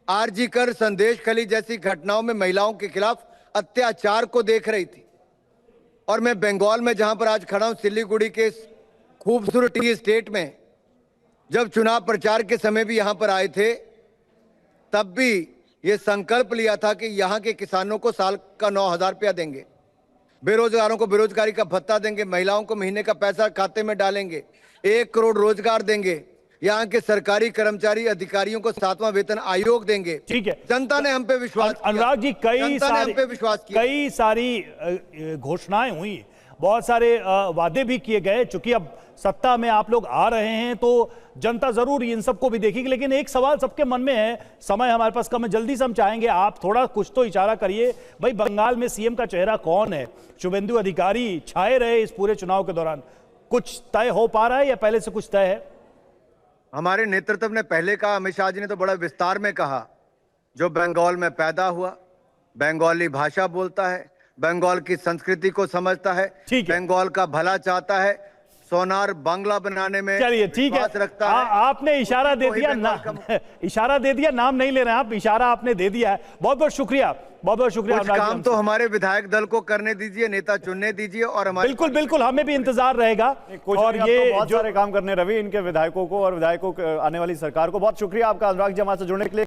RG कर, संदेश खली जैसी घटनाओं में महिलाओं के खिलाफ अत्याचार को देख रही थी। और मैं बंगाल में जहां पर आज खड़ा हूं, सिलीगुड़ी के खूबसूरत टी स्टेट में, जब चुनाव प्रचार के समय भी यहां पर आए थे, तब भी ये संकल्प लिया था कि यहां के किसानों को साल का 9,000 रुपया देंगे, बेरोजगारों को बेरोजगारी का भत्ता देंगे, महिलाओं को महीने का पैसा खाते में डालेंगे, 1 करोड़ रोजगार देंगे, यहाँ के सरकारी कर्मचारी अधिकारियों को 7वां वेतन आयोग देंगे। ठीक है, जनता ने हम पे विश्वास किया। अनुराग जी, कई सारी घोषणाएं हुई, बहुत सारे वादे भी किए गए। चूंकि अब सत्ता में आप लोग आ रहे हैं तो जनता जरूर इन सबको भी देखेगी। लेकिन एक सवाल सबके मन में है, समय हमारे पास कम है, जल्दी से हम चाहेंगे आप थोड़ा कुछ तो इशारा करिए। भाई बंगाल में CM का चेहरा कौन है? शुभेंदु अधिकारी छाए रहे इस पूरे चुनाव के दौरान, कुछ तय हो पा रहा है या पहले से कुछ तय है? हमारे नेतृत्व ने पहले कहा, अमित शाह जी ने तो बड़ा विस्तार में कहा, जो बंगाल में पैदा हुआ, बंगाली भाषा बोलता है, बंगाल की संस्कृति को समझता है, बंगाल का भला चाहता है, सोनार बांग्ला बनाने में चलिए ठीक है, रखता है। आपने इशारा दे दिया इशारा दे दिया, नाम नहीं ले रहे हैं आप, इशारा आपने दे दिया है। बहुत बहुत शुक्रिया, बहुत बहुत शुक्रिया। कुछ काम तो हमारे विधायक दल को करने दीजिए, नेता चुनने दीजिए। और हमारे बिल्कुल बिल्कुल हमें भी इंतजार रहेगा। और ये बहुत सारे काम करने रवि, इनके विधायकों को और विधायकों आने वाली सरकार को। बहुत शुक्रिया आपका अनुराग जी हमारे से जुड़ने के लिए।